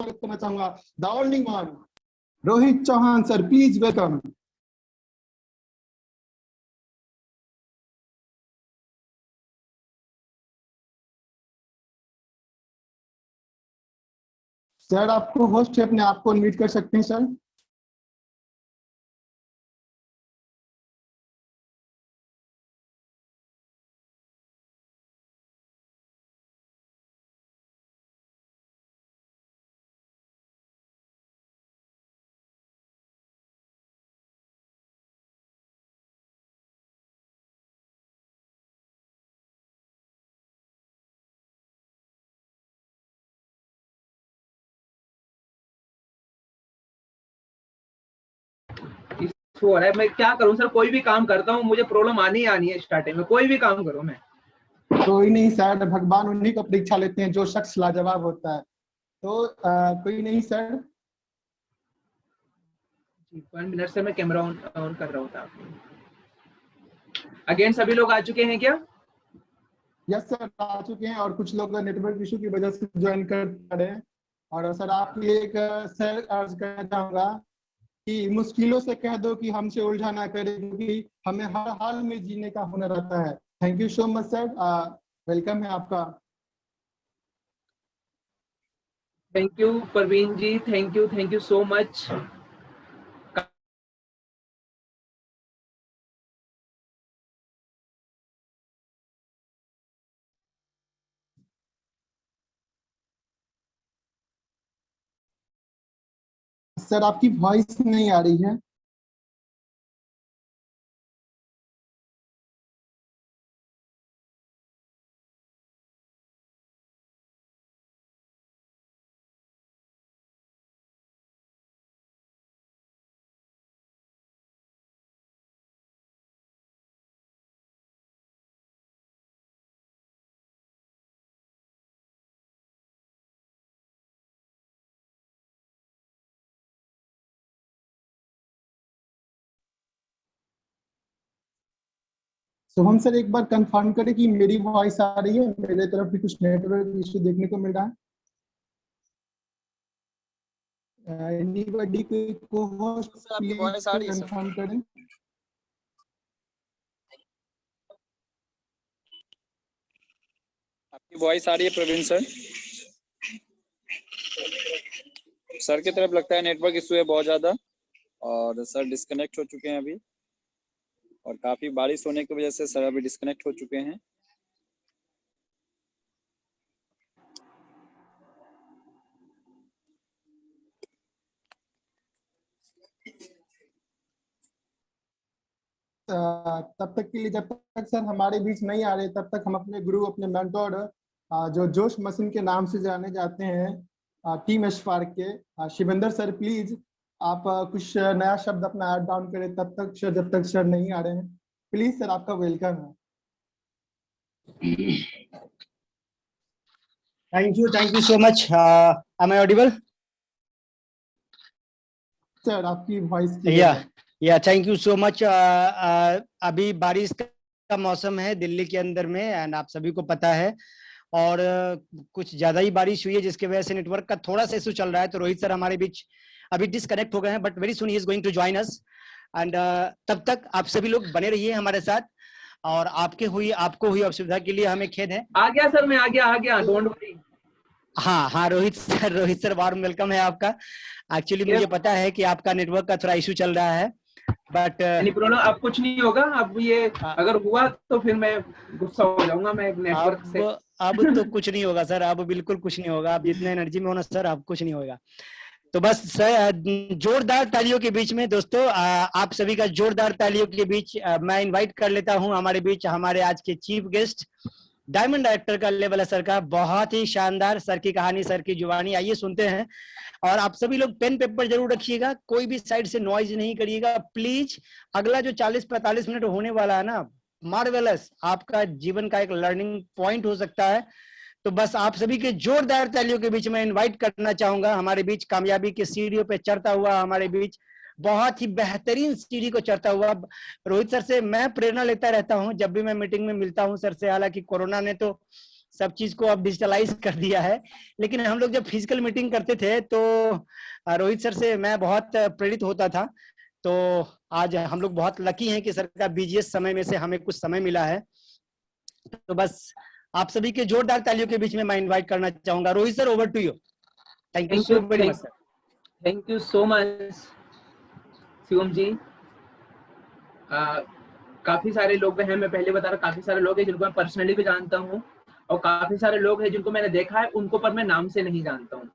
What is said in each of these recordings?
स्वागत करना चाहूंगा the only one Rohit Chauhan sir, please welcome. Sir आपको होस्ट अपने आप को अनम्यूट कर सकते हैं सर। हो रहा है, मैं क्या करूं सर, कोई भी काम करता हूं मुझे प्रॉब्लम आनी ही आनी है स्टार्टिंग में, कोई भी काम करूं मैं। कोई नहीं सर, भगवान उन्हीं को परीक्षा लेते हैं जो शख्स लाजवाब होता है। तो कोई नहीं सर। जी 1 मिनट से मैं कैमरा ऑन कर रहा था। अगेन सभी लोग आ चुके हैं क्या? यस सर, आ चुके हैं और कुछ लोग नेटवर्क इशू की वजह से ज्वाइन कर पा रहे हैं। और सर आपके लिए एक सर अर्ज करना चाहूंगा कि मुश्किलों से कह दो कि हमसे उलझा ना करे, क्योंकि हमें हर हाल में जीने का हुनर आता है। Thank you so much sir, welcome है आपका। Thank you Parveen ji, thank you so much. Sir आपकी वॉइस नहीं आ रही है। शुभम सर एक बार कंफर्म करें कि मेरी वॉइस आ रही है। मेरे तरफ भी कुछ नेटवर्क इशू देखने को मिल रहा है। एनीबॉडी को होस्ट प्लीज कंफर्म करें। आपकी वॉइस आ रही है प्रवीण सर? सर की तरफ लगता है नेटवर्क इशू है बहुत ज्यादा, और सर डिस्कनेक्ट हो चुके हैं अभी, और काफी बारिश होने की वजह से सर अभी डिस्कनेक्ट हो चुके हैं। तब तक के लिए, जब तक सर हमारे बीच नहीं आ रहे, तब तक हम अपने गुरु, अपने मेंटोर, जो जोश मशीन के नाम से जाने जाते हैं, टीम स्पार्क के शिवेंद्र सर, प्लीज आप कुछ नया शब्द अपना ऐड डाउन करें तब तक सर, जब तक सर नहीं आ रहे हैं। प्लीज सर, आपका वेलकम है। Thank you so much. Am I audible? Sir आपकी वॉइस या थैंक यू सो मच। अभी बारिश का मौसम है दिल्ली के अंदर में, एंड आप सभी को पता है, और कुछ ज्यादा ही बारिश हुई है जिसकी वजह से नेटवर्क का थोड़ा सा इशू चल रहा है। तो रोहित सर हमारे बीच अभी डिस्कनेक्ट हो गए हैं, but very soon he is going to join us. And तब तक आप सभी लोग बने रहिए हमारे साथ, और आपको हुई असुविधा के लिए हमें खेद है। आ गया सर, मैं आ गया, डोंट वरी। हाँ, रोहित सर वार्म वेलकम है आपका। एक्चुअली मुझे पता है कि आपका नेटवर्क का थोड़ा इशू चल रहा है, बट एनी प्रॉब्लम, अब कुछ नहीं होगा। अब ये अगर हुआ तो फिर मैं गुस्सा हो जाऊंगा मैं नेटवर्क से। अब तो कुछ नहीं होगा सर, अब बिल्कुल कुछ नहीं होगा। आप जितने एनर्जी में हो ना सर, अब कुछ नहीं होगा। तो बस सर, जोरदार तालियों के बीच में दोस्तों, आप सभी का जोरदार तालियों के बीच मैं इनवाइट कर लेता हूं हमारे बीच हमारे आज के चीफ गेस्ट, डायमंड डायरेक्टर का लेवल है सर का। बहुत ही शानदार सर की कहानी, सर की जुबानी, आइए सुनते हैं। और आप सभी लोग पेन पेपर जरूर रखिएगा, कोई भी साइड से नॉइज नहीं करिएगा प्लीज। अगला जो 40-45 मिनट होने वाला है ना, मार्वेलस, आपका जीवन का एक लर्निंग पॉइंट हो सकता है। तो बस आप सभी के जोरदार तालियों के बीच में इनवाइट करना चाहूंगा हमारे बीच, कामयाबी के सीढ़ियों पे चढ़ता हुआ, हमारे बीच बहुत ही बेहतरीन सीढ़ी को चढ़ता हुआ रोहित सर से मैं प्रेरणा लेता रहता हूं जब भी मैं मीटिंग में मिलता हूं सर से। हालांकि कोरोना ने तो सब चीज को अब डिजिटलाइज कर दिया है। लेकिन हम लोग जब फिजिकल मीटिंग करते थे तो रोहित सर से मैं बहुत प्रेरित होता था। तो आज हम लोग बहुत लकी हैं कि सर का बीजीएस समय में से हमें कुछ समय मिला है। तो बस आप सभी के जोरदार तालियों के बीच में मैं इनवाइट करना चाहूंगा Rohit sir, over to you. Thank you so very much sir. Thank you so much Shivam ji. काफी सारे लोग हैं, मैं पहले बता रहा, काफी सारे लोग हैं जिनको मैं पर्सनली भी जानता हूँ, और काफी सारे लोग हैं जिनको मैंने देखा है, उनको पर मैं नाम से नहीं जानता हूँ।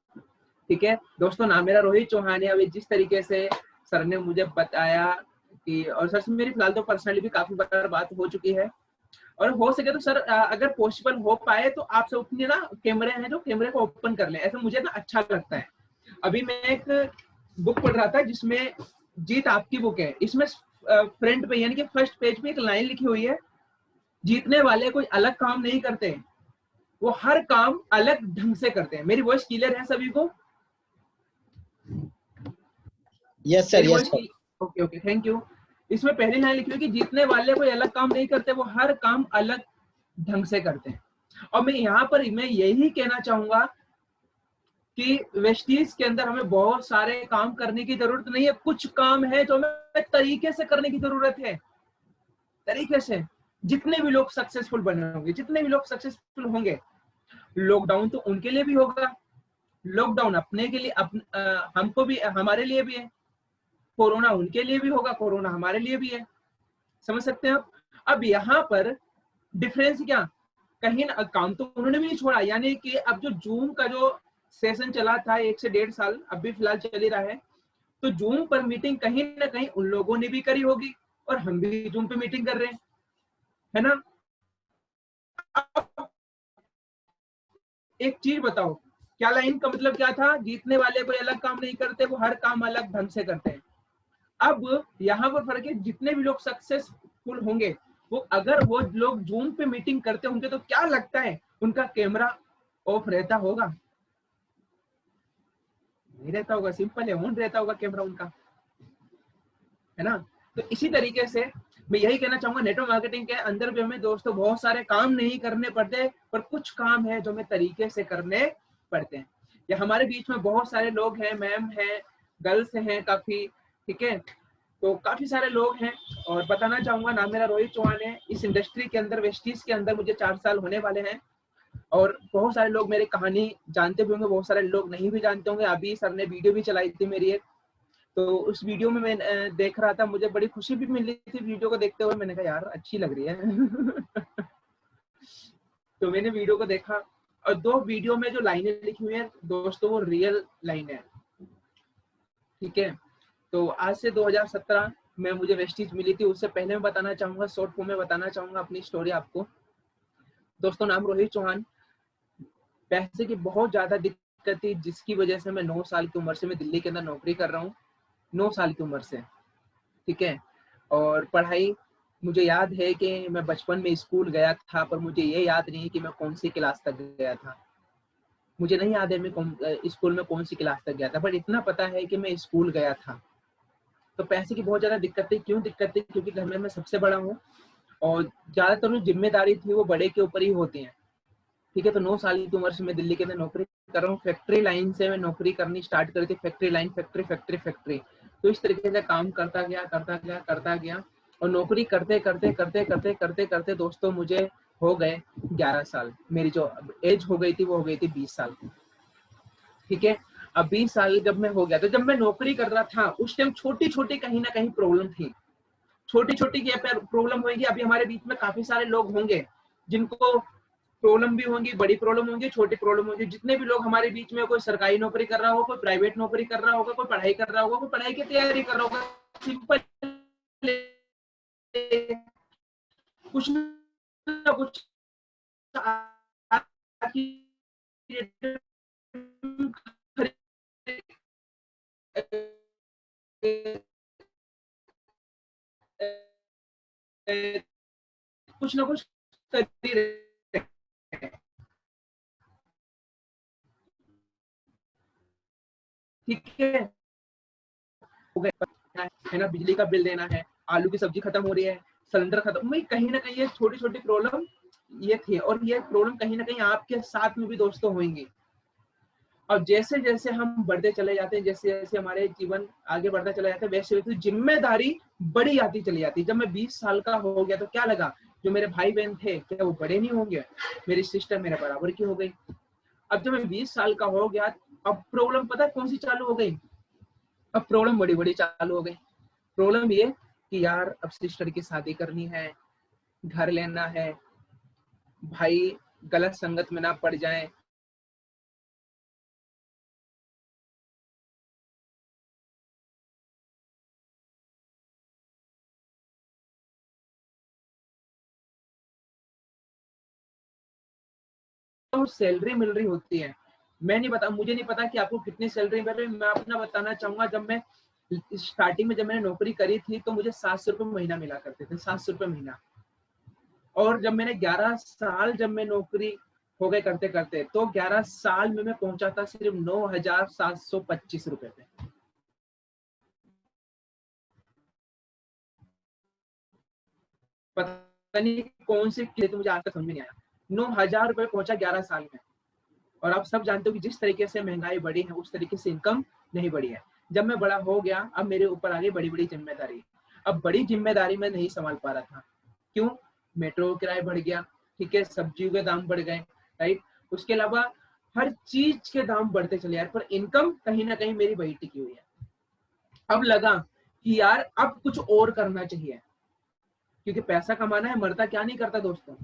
ठीक है दोस्तों, नाम मेरा रोहित चौहान है। अभी जिस तरीके से सर ने मुझे बताया कि, और सर से मेरी फिलहाल तो पर्सनली भी काफी बार बात हो चुकी है, और हो सके तो सर अगर पॉसिबल हो पाए तो आप सब अपने ना कैमरे हैं जो कैमरे को ओपन कर लें, ऐसा मुझे ना अच्छा लगता है। अभी मैं एक बुक पढ़ रहा था जिसमें जीत आपकी बुक है, इसमें फ्रंट पे यानी कि फर्स्ट पेज पे एक लाइन लिखी हुई है, जीतने वाले कोई अलग काम नहीं करते, वो हर काम अलग ढंग से करते हैं। मेरी वॉइस क्लियर है सभी को? Yes sir, yes sir. Okay okay, thank you. इसमें पहली लाइन लिखी हुई कि जीतने वाले कोई अलग काम नहीं करते, वो हर काम अलग ढंग से करते हैं। और मैं यहाँ पर मैं यही कहना चाहूंगा कि वेस्टीज के अंदर हमें बहुत सारे काम करने की जरूरत नहीं है, कुछ काम है जो हमें तरीके से करने की जरूरत है। तरीके से जितने भी लोग सक्सेसफुल बने होंगे, जितने भी लोग सक्सेसफुल होंगे, लॉकडाउन तो उनके लिए भी होगा, लॉकडाउन अपने के लिए हमको भी, हमारे लिए भी है, कोरोना उनके लिए भी होगा, कोरोना हमारे लिए भी है। समझ सकते हैं आप? अब यहाँ पर डिफरेंस क्या, कहीं ना काम तो उन्होंने भी नहीं छोड़ा, यानी कि अब जो जूम का जो सेशन चला था 1 से 1.5 साल, अब भी फिलहाल चल ही रहा है, तो जूम पर मीटिंग कहीं ना कहीं उन लोगों ने भी करी होगी, और हम भी जूम पे मीटिंग कर रहे हैं, है ना? एक चीज बताओ, क्या लाइन का मतलब क्या था? जीतने वाले कोई अलग काम नहीं करते, वो हर काम अलग ढंग से करते हैं। अब यहाँ पर फर्क है, जितने भी लोग सक्सेसफुल होंगे, वो अगर वो लोग जूम पे मीटिंग करते होंगे तो क्या लगता है उनका कैमरा ऑफ रहता होगा? नहीं रहता होगा, सिंपल है, ऑन रहता होगा कैमरा उनका, है ना? तो इसी तरीके से मैं यही कहना चाहूंगा, नेटवर्क मार्केटिंग के अंदर भी हमें दोस्तों बहुत सारे काम नहीं करने पड़ते, पर कुछ काम है जो हमें तरीके से करने पड़ते हैं। या हमारे बीच में बहुत सारे लोग हैं, मैम हैं, गर्ल्स हैं काफी, ठीक है, तो काफी सारे लोग हैं, और बताना चाहूंगा नाम मेरा रोहित चौहान है। इस इंडस्ट्री के अंदर, वेस्टीज के अंदर मुझे 4 साल होने वाले हैं, और बहुत सारे लोग मेरी कहानी जानते भी होंगे, बहुत सारे लोग नहीं भी जानते होंगे। अभी सर ने वीडियो भी चलाई थी मेरी एक, तो उस वीडियो में मैं देख रहा था, मुझे बड़ी खुशी भी मिली थी वीडियो को देखते हुए। मैंने कहा यार अच्छी लग रही है तो मैंने वीडियो को देखा, और 2 वीडियो में जो लाइनें लिखी हुई है दोस्तों, वो रियल लाइन है, ठीक है। तो आज से 2017 में मुझे वेस्टीज मिली थी, उससे पहले मैं बताना चाहूंगा, शॉर्ट फॉर्म में बताना चाहूंगा अपनी स्टोरी आपको। दोस्तों नाम रोहित चौहान, पैसे की बहुत ज्यादा दिक्कत थी, जिसकी वजह से मैं 9 साल की उम्र से मैं दिल्ली के अंदर नौकरी कर रहा हूँ, 9 साल की उम्र से, ठीक है। और पढ़ाई, मुझे याद है कि मैं बचपन में स्कूल गया था, पर मुझे ये याद नहीं कि मैं कौन सी क्लास तक गया था, मुझे नहीं याद है मैं स्कूल में कौन सी क्लास तक गया था, बट इतना पता है कि मैं स्कूल गया था। तो पैसे की बहुत ज्यादा दिक्कत थी। क्यों दिक्कत थी? क्योंकि घर में मैं सबसे बड़ा हूँ, और ज्यादातर जो जिम्मेदारी थी वो बड़े के ऊपर ही होती है, ठीक है। तो 9 साल की उम्र से मैं दिल्ली के अंदर नौकरी कर रहा हूँ। फैक्ट्री लाइन से मैं नौकरी करनी स्टार्ट करी थी, फैक्ट्री लाइन, फैक्ट्री। तो इस तरीके से काम करता गया, और नौकरी करते दोस्तों मुझे हो गए 11 साल। मेरी जो एज हो गई थी वो हो गई थी 20 साल, ठीक है। अब 20 साल जब मैं हो गया, तो जब मैं नौकरी कर रहा था उस टाइम छोटी छोटी कहीं ना कहीं प्रॉब्लम थी, छोटी छोटी प्रॉब्लम होगी। अभी हमारे बीच में काफी सारे लोग होंगे जिनको प्रॉब्लम भी होंगी, बड़ी प्रॉब्लम होंगी, छोटी प्रॉब्लम होंगी। जितने भी लोग हमारे बीच में, कोई सरकारी नौकरी कर रहा हो, कोई प्राइवेट नौकरी कर रहा होगा, कोई पढ़ाई कर रहा होगा, कोई पढ़ाई की तैयारी कर रहा होगा, सिंपल कुछ ना कुछ कुछ ना कुछ कर ही रहे हैं, ठीक है। है ना, बिजली का बिल देना है, आलू की सब्जी खत्म हो रही है, सिलेंडर खत्म, कहीं ना कहीं ये छोटी छोटी प्रॉब्लम ये थी, और ये प्रॉब्लम कहीं ना कहीं आपके साथ में भी दोस्तों होंगी। और जैसे जैसे हम बढ़ते चले जाते हैं, जैसे जैसे हमारे जीवन आगे बढ़ता चला जाता है, वैसे वैसे जिम्मेदारी बड़ी आती चली जाती है। जब मैं 20 साल का हो गया तो क्या लगा, जो मेरे भाई बहन थे क्या वो बड़े नहीं होंगे, मेरी सिस्टर मेरे बराबर की हो गई। अब जब मैं 20 साल का हो गया, अब प्रॉब्लम पता है कौन सी चालू हो गई, अब प्रॉब्लम बड़ी बड़ी चालू हो गई। प्रॉब्लम ये कि यार अब सिस्टर की शादी करनी है, घर लेना है, भाई गलत संगत में ना पड़ जाए, तो सैलरी मिल रही होती है। मैं नहीं बता, मुझे नहीं पता कि आपको कितनी सैलरी मिल रही है। मैं अपना बताना चाहूंगा, जब मैं स्टार्टिंग में जब मैंने नौकरी करी थी तो मुझे 700 रुपये महीना मिला करते थे, 700 रुपये महीना। और जब मैंने 11 साल जब मैं नौकरी हो गए करते करते, तो 11 साल में मैं पहुंचा था सिर्फ 9,725 रुपए पे। पता नहीं कौन से किले, तो मुझे आज तक समझ में नहीं आया। 9,000 रुपए पहुंचा 11 साल में। और आप सब जानते हो कि जिस तरीके से महंगाई बढ़ी है उस तरीके से इनकम नहीं बढ़ी है। जब मैं बड़ा हो गया, अब मेरे ऊपर आ गई बड़ी बड़ी जिम्मेदारी। अब बड़ी जिम्मेदारी मैं नहीं संभाल पा रहा था। क्यों? मेट्रो किराया बढ़ गया, ठीक है, सब्जियों के दाम बढ़ गए, राइट, उसके अलावा हर चीज के दाम बढ़ते चले यार, पर इनकम कहीं ना कहीं मेरी वही टिकी हुई है। अब लगा कि यार अब कुछ और करना चाहिए, क्योंकि पैसा कमाना है, मरता क्या नहीं करता दोस्तों।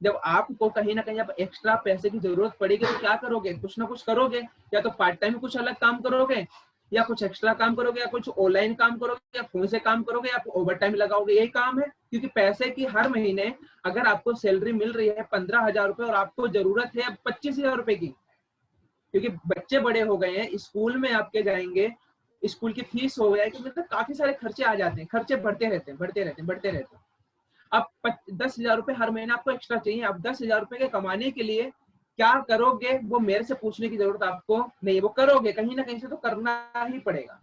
जब आपको कहीं ना कहीं अब एक्स्ट्रा पैसे की जरूरत पड़ेगी तो क्या करोगे, कुछ ना कुछ करोगे। या तो पार्ट टाइम कुछ अलग काम करोगे, या कुछ एक्स्ट्रा काम करोगे, या कुछ ऑनलाइन काम करोगे, या फोन से काम करोगे, या ओवर टाइम लगाओगे, यही काम है। क्योंकि पैसे की हर महीने अगर आपको सैलरी मिल रही है 15,000 रुपए और आपको जरूरत है अब 25,000 रुपए की, क्योंकि बच्चे बड़े हो गए हैं, स्कूल में आपके जाएंगे, स्कूल की फीस हो गया है, मतलब काफी सारे खर्चे आ जाते हैं, खर्चे बढ़ते रहते हैं बढ़ते रहते हैं बढ़ते रहते हैं। अब 10,000 रुपए हर महीने आपको एक्स्ट्रा चाहिए। अब 10,000 रुपए के कमाने के लिए क्या करोगे, वो मेरे से पूछने की जरूरत आपको नहीं, वो करोगे कहीं ना कहीं से, तो करना ही पड़ेगा,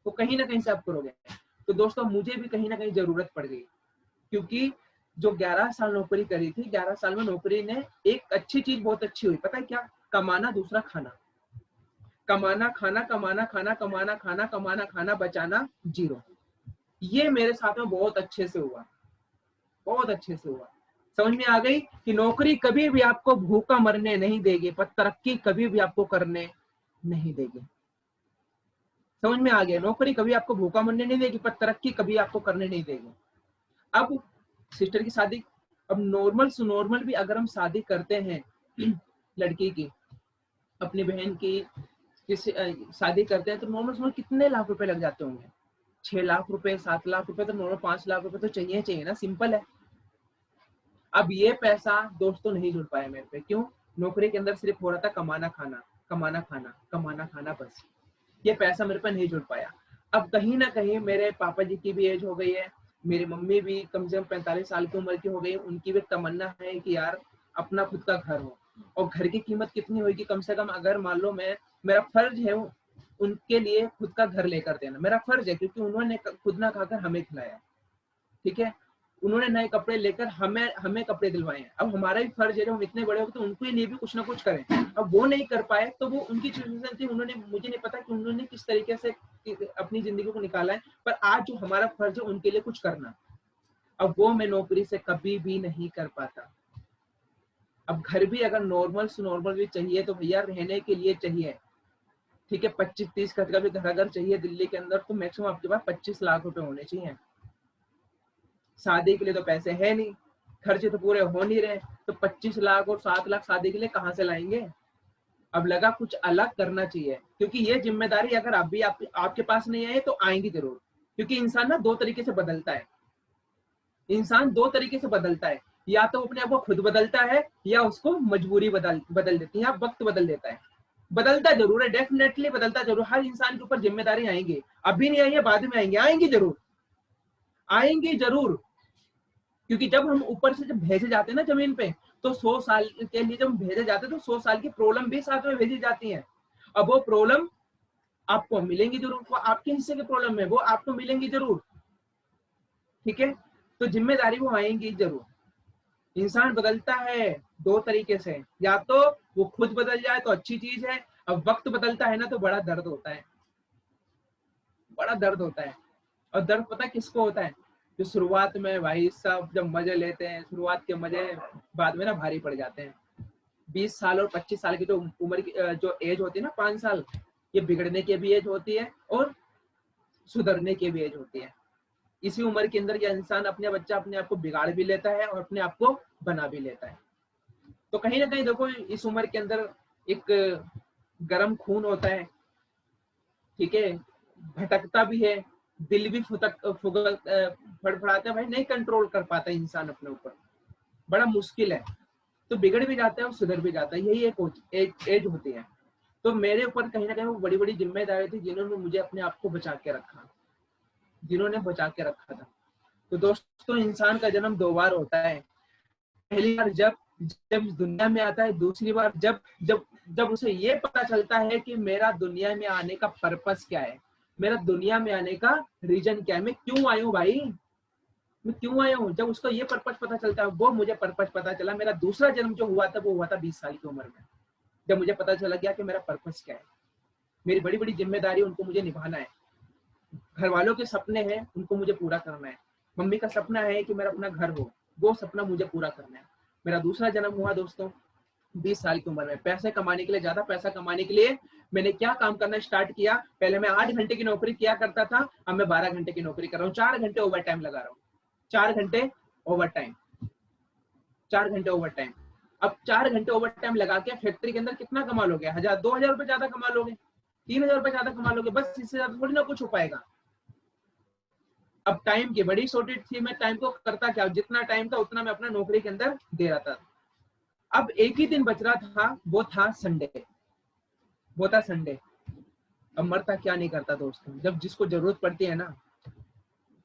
तो कहीं ना कहीं से आप करोगे। तो दोस्तों मुझे भी कहीं ना कहीं जरूरत पड़ गई, क्योंकि जो 11 साल नौकरी करी थी, 11 साल में नौकरी ने एक अच्छी चीज बहुत अच्छी हुई, पता है क्या? कमाना, दूसरा खाना। कमाना खाना, कमाना खाना, कमाना खाना, कमाना खाना, बचाना जीरो। ये मेरे साथ में बहुत अच्छे से हुआ, बहुत अच्छे से हुआ। समझ में आ गई कि नौकरी कभी भी आपको भूखा मरने नहीं देगी, पर तरक्की कभी भी आपको करने नहीं देगी। समझ में आ गया, नौकरी कभी आपको भूखा मरने नहीं देगी, पर तरक्की कभी आपको करने नहीं देगी। अब सिस्टर की शादी, अब नॉर्मल भी अगर हम शादी करते हैं लड़की की, अपनी बहन की किसी शादी करते हैं, तो नॉर्मल कितने लाख रुपए लग जाते होंगे? 6 लाख रुपए, 7 लाख रुपए, तो नॉर्मल 5 लाख रुपए तो चाहिए ना, सिंपल है। अब ये पैसा दोस्तों नहीं जुड़ पाया मेरे पे। क्यों? नौकरी के अंदर सिर्फ हो रहा था कमाना खाना, कमाना खाना, कमाना खाना, बस ये पैसा मेरे पे नहीं जुड़ पाया। अब कहीं ना कहीं मेरे पापा जी की भी एज हो गई है, मेरी मम्मी भी कम से कम 45 साल की उम्र की हो गई, उनकी भी तमन्ना है कि यार अपना खुद का घर हो। और घर की कीमत कितनी होगी, कम से कम अगर मान लो मेरा फर्ज है उनके लिए खुद का घर लेकर देना, मेरा फर्ज है, क्योंकि उन्होंने खुद ना खाकर हमें खिलाया, ठीक है, उन्होंने नए कपड़े लेकर हमें कपड़े दिलवाए हैं। अब हमारा भी फर्ज है, जब हम इतने बड़े हो तो उनके लिए भी कुछ ना कुछ करें। अब वो नहीं कर पाए तो वो उनकी सिचुएशन थी, उन्होंने, मुझे नहीं पता कि उन्होंने किस तरीके से अपनी जिंदगी को निकाला है, पर आज जो हमारा फर्ज है उनके लिए कुछ करना, अब वो मैं नौकरी से कभी भी नहीं कर पाता। अब घर भी अगर नॉर्मल भी चाहिए तो भैया रहने के लिए चाहिए, ठीक है, 25-30 गज का भी घर अगर चाहिए दिल्ली के अंदर, तो मैक्सिमम आपके पास 25 लाख रुपए होने चाहिए। शादी के लिए तो पैसे है नहीं, खर्चे तो पूरे हो नहीं रहे, तो 25 लाख और 7 लाख शादी के लिए कहाँ से लाएंगे? अब लगा कुछ अलग करना चाहिए, क्योंकि ये जिम्मेदारी अगर अभी आपके पास नहीं आए तो आएंगी जरूर। क्योंकि इंसान ना दो तरीके से बदलता है, इंसान दो तरीके से बदलता है, या तो अपने आप को खुद बदलता है, या उसको मजबूरी बदल देती है, या वक्त बदल देता है। बदलता जरूर है, डेफिनेटली बदलता जरूर। हर इंसान के ऊपर जिम्मेदारी आएंगी, अभी नहीं आई है बाद में आएंगे, आएंगी जरूर, आएंगी जरूर। क्योंकि जब हम ऊपर से जब भेजे जाते हैं ना जमीन पे, तो 100 साल के लिए जब भेजे जाते हैं तो 100 साल की प्रॉब्लम भी साथ में भेजी जाती है। अब वो प्रॉब्लम आपको मिलेंगी जरूर, वो आपके हिस्से की प्रॉब्लम है, वो आपको मिलेंगी जरूर, ठीक है, तो जिम्मेदारी वो आएंगी जरूर। इंसान बदलता है दो तरीके से, या तो वो खुद बदल जाए तो अच्छी चीज है, अब वक्त बदलता है ना तो बड़ा दर्द होता है, बड़ा दर्द होता है। और दर्द पता किसको होता है? जो शुरुआत में भाई सब जब मजे लेते हैं, शुरुआत के मजे बाद में ना भारी पड़ जाते हैं। 20 साल और 25 साल की जो उम्र की जो एज होती है ना, 5 साल, ये बिगड़ने की भी एज होती है और सुधरने की भी एज होती है। इसी उम्र के अंदर यह इंसान बच्चा अपने आप को बिगाड़ भी लेता है और अपने आप को बना भी लेता है। तो कहीं ना कहीं देखो, इस उम्र के अंदर एक गर्म खून होता है, ठीक है, भटकता भी है, दिल भी फड़फड़ाता है भाई, नहीं कंट्रोल कर पाता इंसान अपने ऊपर, बड़ा मुश्किल है। तो बिगड़ भी जाता है और सुधर भी जाता है, यही एक एज होती है। तो मेरे ऊपर कहीं ना कहीं वो बड़ी बड़ी जिम्मेदारी थी जिन्होंने मुझे अपने आप को बचा के रखा, जिन्होंने बचा के रखा था। तो दोस्तों, इंसान का जन्म 2 बार होता है। पहली बार जब दुनिया में आता है, दूसरी बार जब जब जब उसे ये पता चलता है कि मेरा दुनिया में आने का पर्पस क्या है, मेरा दुनिया में आने का रीजन क्या है, मैं क्यों आया हूँ भाई, मैं क्यों आया हूँ। जब उसको ये पर्पस पता चलता है, वो मुझे पर्पस पता चला। मेरा दूसरा जन्म जो हुआ था वो हुआ था 20 साल की उम्र में, जब मुझे पता चला गया कि मेरा पर्पस क्या है, मेरी बड़ी बड़ी जिम्मेदारी उनको मुझे निभाना है। घर वालों के सपने हैं, उनको मुझे पूरा करना है। मम्मी का सपना है कि मेरा अपना घर हो, वो सपना मुझे पूरा करना है। मेरा दूसरा जन्म हुआ दोस्तों 20 साल की उम्र में। पैसे कमाने के लिए, ज्यादा पैसा कमाने के लिए मैंने क्या काम करना स्टार्ट किया। पहले मैं 8 घंटे की नौकरी किया करता था, अब मैं 12 घंटे की नौकरी कर रहा हूँ। 4 घंटे ओवर टाइम लगा रहा हूँ, 4 घंटे ओवर टाइम, 4 घंटे ओवर टाइम। अब 4 घंटे ओवर टाइम लगा के फैक्ट्री के अंदर कितना कमा लोगे? 1000-2000 रुपए ज्यादा कमा लोगे, 3000 रुपए ज्यादा कमा लोगे, बस इससे ज्यादा थोड़ी ना कुछ हो पाएगा। अब टाइम की बड़ी शॉर्टेज थी, मैं टाइम को करता क्या, जितना टाइम था उतना मैं अपना नौकरी के अंदर दे रहा था। अब एक ही दिन बच रहा था, वो था संडे, वो था संडे। अब मरता क्या नहीं करता दोस्तों, जब जिसको जरूरत पड़ती है ना,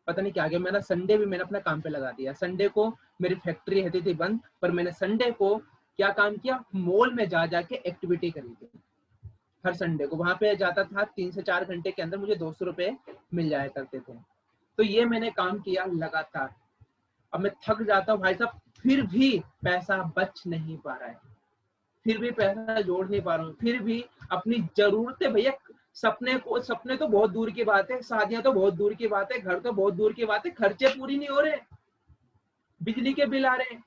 पता नहीं क्या गया, मैंने संडे भी मैंने अपना काम पे लगा दिया। संडे को मेरी फैक्ट्री रहती थी बंद, पर मैंने संडे को क्या काम किया, मॉल में जा जाके एक्टिविटी करी थी। हर संडे को वहां पे जाता था, 3 से 4 घंटे के अंदर मुझे 200 रुपए मिल जाया करते थे। तो ये मैंने काम किया लगातार। अब मैं थक जाता हूँ भाई साहब, फिर भी पैसा बच नहीं पा रहा है, फिर भी पैसा जोड़ नहीं पा रहा हूँ, फिर भी अपनी जरूरतें, भैया सपने तो बहुत दूर की बात है, शादियां तो बहुत दूर की बात है, घर तो बहुत दूर की बात है, खर्चे पूरी नहीं हो रहे, बिजली के बिल आ रहे हैं।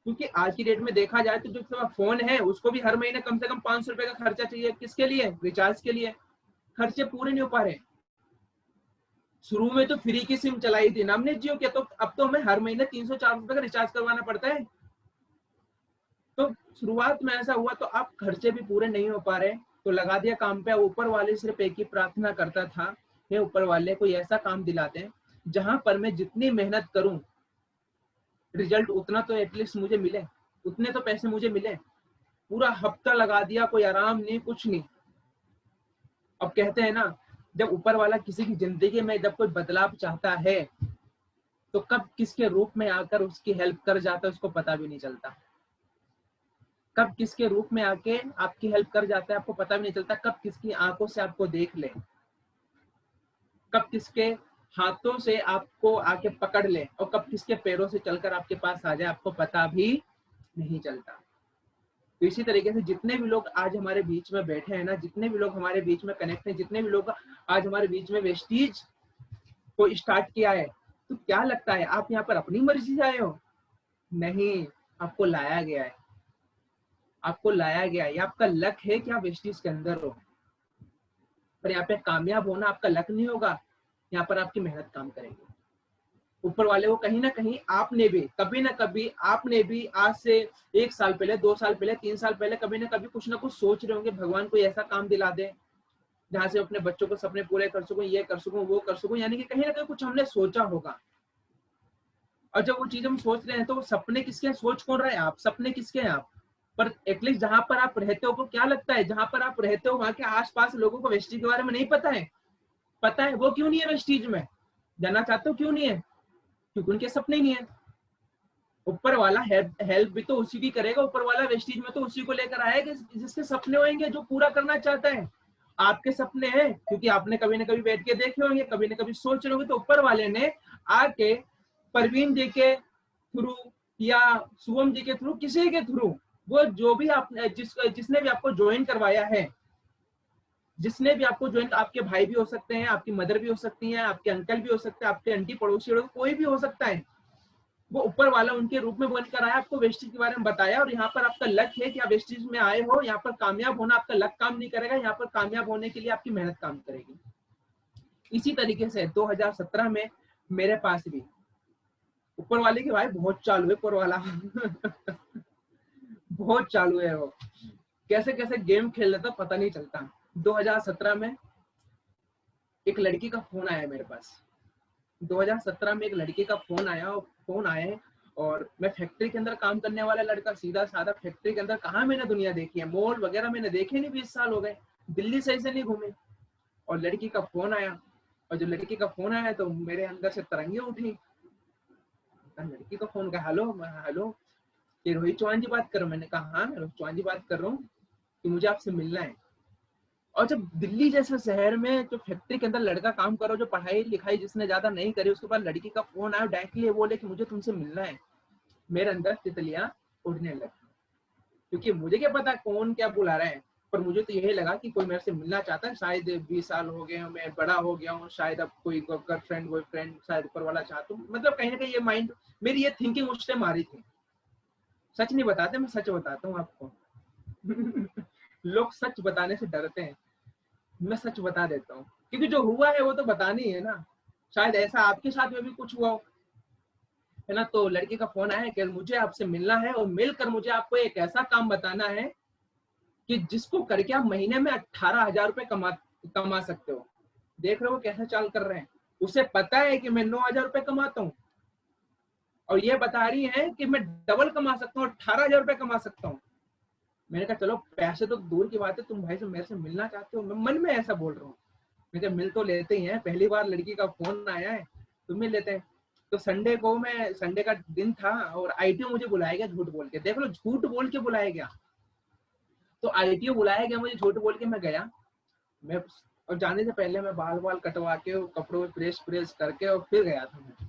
क्योंकि आज की डेट में देखा जाए तो जो फोन है उसको भी हर महीने कम से कम 500 रुपए का खर्चा चाहिए। किसके लिए? रिचार्ज के लिए। खर्चे पूरे नहीं हो पा रहे। शुरू में तो फ्री की सिम चलाई थी ना हमने जियो के, तो अब तो हमें हर महीने 300-400 रुपए का रिचार्ज करवाना पड़ता है। तो शुरुआत में ऐसा हुआ, तो अब खर्चे भी पूरे नहीं हो पा रहे, तो लगा दिया काम पे। ऊपर वाले सिर्फ एक ही प्रार्थना करता था, हे ऊपर वाले कोई ऐसा काम दिलाते हैं जहां पर मैं जितनी मेहनत करूं रिजल्ट उतना तो एटलीस्ट मुझे मिले, उतने तो पैसे मुझे मिले। पूरा हफ्ता लगा दिया, कोई आराम नहीं, कुछ नहीं। अब कहते हैं ना, जब ऊपर वाला किसी की जिंदगी में जब कोई बदलाव चाहता है तो कब किसके रूप में आकर उसकी हेल्प कर जाता है उसको पता भी नहीं चलता। कब किसके रूप में आके आपकी हेल्प कर जाता है आपको पता भी नहीं चलता। कब किसकी आंखों से आपको देख ले, कब किसके हाथों से आपको आके पकड़ ले, और कब किसके पैरों से चलकर आपके पास आ जाए आपको पता भी नहीं चलता। तो इसी तरीके से जितने भी लोग आज हमारे बीच में बैठे हैं ना, जितने भी लोग हमारे बीच में कनेक्ट हैं, जितने भी लोग आज हमारे बीच में वेस्टीज को स्टार्ट किया है, तो क्या लगता है आप यहाँ पर अपनी मर्जी से आए हो? नहीं, आपको लाया गया है, आपको लाया गया है। ये आपका लक है कि आप वेस्टीज के अंदर हो, पर यहाँ पे कामयाब होना आपका लक नहीं होगा, यहाँ पर आपकी मेहनत काम करेगी। ऊपर वाले को कहीं ना कहीं आपने भी कभी ना कभी, आपने भी आज से 1 साल पहले, 2 साल पहले, 3 साल पहले कभी ना कभी कुछ ना कुछ सोच रहे होंगे, भगवान कोई ऐसा काम दिला दे जहां से अपने बच्चों को सपने पूरे कर सकूं, ये कर सकूं, वो कर सकूं। यानी कि कहीं ना कहीं कुछ हमने सोचा होगा, और जब वो चीज हम सोच रहे हैं तो सपने किसके हैं? सोच कौन रहा है? आप। सपने किसके हैं? आप। पर एटलीस्ट जहां पर आप रहते हो, को क्या लगता है जहां पर आप रहते हो वहां के आसपास लोगों को वेस्टीज के बारे में नहीं पता है? पता है। वो क्यों नहीं है वेस्टीज में? जानना चाहते हो क्यों नहीं है? क्योंकि उनके सपने नहीं है। ऊपर वाला हेल्प भी तो उसी की करेगा, ऊपर वाला वेस्टीज में तो उसी को लेकर आएगा जिसके सपने होंगे, जो पूरा करना चाहता है। आपके सपने हैं क्योंकि आपने कभी ना कभी बैठ के देखे होंगे, कभी ना कभी सोच रहे होंगे, तो ऊपर वाले ने आके परवीन जी के थ्रू, या शुभम जी के थ्रू, किसी के थ्रू, वो जो भी आप जिसने भी आपको ज्वाइन करवाया है, जिसने भी आपको ज्वाइन, आपके भाई भी हो सकते हैं, आपकी मदर भी हो सकती हैं, आपके अंकल भी हो सकते हैं, आपके आंटी पड़ोसी, कोई भी हो सकता है, वो ऊपर वाला उनके रूप में बनकर आया, आपको वेस्टेज के बारे में बताया, और यहाँ पर आपका लक है कि आप वेस्टेज में आए हो, यहाँ पर कामयाब होना आपका लक काम नहीं करेगा, यहाँ पर कामयाब होने के लिए आपकी मेहनत काम करेगी। इसी तरीके से 2017 में मेरे पास भी ऊपर वाले की भाई बहुत चालू है, ऊपर वाला बहुत चालू है, वो कैसे कैसे गेम खेल लेता पता नहीं चलता। 2017 में एक लड़की का फोन आया मेरे पास, 2017 में एक लड़की का फोन आया और मैं फैक्ट्री के अंदर काम करने वाला लड़का, सीधा साधा फैक्ट्री के अंदर कहाँ मैंने दुनिया देखी है, मॉल वगैरह मैंने देखे नहीं, 20 साल हो गए, दिल्ली सही से नहीं घूमे, और लड़की का फोन आया, और जब लड़की का फोन आया तो मेरे अंदर से तरंगे उठी। लड़की का फोन का हेलो ये रोहित चौहान जी बात कर रहे हो? मैंने कहा हाँ रोहित चौहान जी बात कर रहा हूँ, कि मुझे आपसे मिलना है। और जब दिल्ली जैसे शहर में जो फैक्ट्री के अंदर लड़का काम करो, जो पढ़ाई लिखाई जिसने ज्यादा नहीं करी, उसके बाद लड़की का फोन आया, डायरेक्टली बोले कि मुझे तुमसे मिलना है, मेरे अंदर तितलियां उड़ने लगी, क्योंकि मुझे क्या पता कौन क्या बुला रहा है, पर मुझे तो यही लगा कि कोई मेरे से मिलना चाहता है, शायद 20 साल हो गए, मैं बड़ा हो गया हूँ, शायद अब कोई गर्लफ्रेंड बॉयफ्रेंड शायद ऊपर वाला चाहता हूँ, मतलब कहीं ना कहीं ये माइंड, मेरी ये थिंकिंग उस टाइम आ रही थी। सच नहीं बताते, मैं सच बताता हूँ आपको लोग सच बताने से डरते हैं, मैं सच बता देता हूँ, क्योंकि जो हुआ है वो तो बतानी है ना, शायद ऐसा आपके साथ में भी कुछ हुआ हो, है ना। तो लड़की का फोन आया कि मुझे आपसे मिलना है, और मिलकर मुझे आपको एक ऐसा काम बताना है कि जिसको करके आप महीने में 18,000 रुपए कमा सकते हो। देख रहे हो कैसे चाल कर रहे हैं, उसे पता है कि मैं 9,000 रुपए कमाता हूँ, और ये बता रही है कि मैं डबल कमा सकता हूँ, 18,000 रुपए कमा सकता हूँ। मैंने कहा चलो पैसे तो दूर की बात है, तुम भाई से मेरे से मिलना चाहते हो, मैं मन में ऐसा बोल रहा हूँ, मैं कहा मिल तो लेते ही हैं, पहली बार लड़की का फोन आया है तो मिल लेते हैं। तो संडे का दिन था, और आईटीओ मुझे बुलाया गया झूठ बोल के, देख लो झूठ बोल के बुलाया गया, तो आईटीओ बुलाया गया मुझे झूठ बोल के, मैं गया, मैं और जाने से पहले मैं बाल कटवा के, कपड़ों में प्रेस करके, और फिर गया था मैं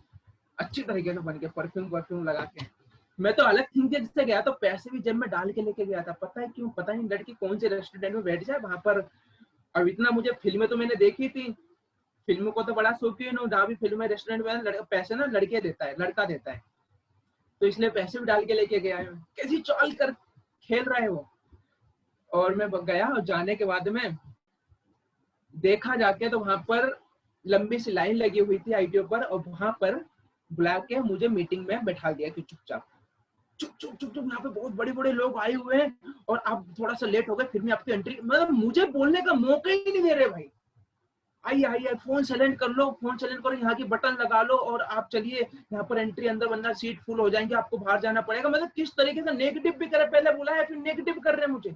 अच्छी तरीके से बन के, परफ्यूम लगा के। मैं तो अलग थिंकिंग से गया, तो पैसे भी जेब में डाल के लेके गया था, पता है क्यों? पता नहीं लड़की कौन से रेस्टोरेंट में बैठ जाए वहां पर। अब इतना मुझे फिल्में तो मैंने देखी थी, फिल्मों को तो बड़ा शौकीन हूँ, जहाँ भी फिल्म में रेस्टोरेंट में पैसे ना लड़का देता है, तो इसलिए पैसे भी डाल के लेके गया है। कैसी चाल कर खेल रहा है वो। और मैं गया, और जाने के बाद में देखा जाके तो वहां पर लंबी सी लाइन लगी हुई थी आईटीओ पर, और वहां पर बुला के मुझे मीटिंग में बैठा दिया कि चुपचाप चुप यहाँ पे बहुत बड़े लोग आए हुए हैं, और आप थोड़ा सा लेट हो गए, फिर भी आपकी एंट्री, मतलब मुझे बोलने का मौका ही नहीं दे रहे भाई। आइए फोन साइलेंट कर लो, फोन साइलेंट करो, यहाँ की बटन लगा लो, और आप चलिए यहाँ पर एंट्री, अंदर बंदा सीट फुल हो जाएंगे, आपको बाहर जाना पड़ेगा। मतलब किस तरीके से नेगेटिव भी करे, पहले बुलाया फिर नेगेटिव कर रहे हैं मुझे।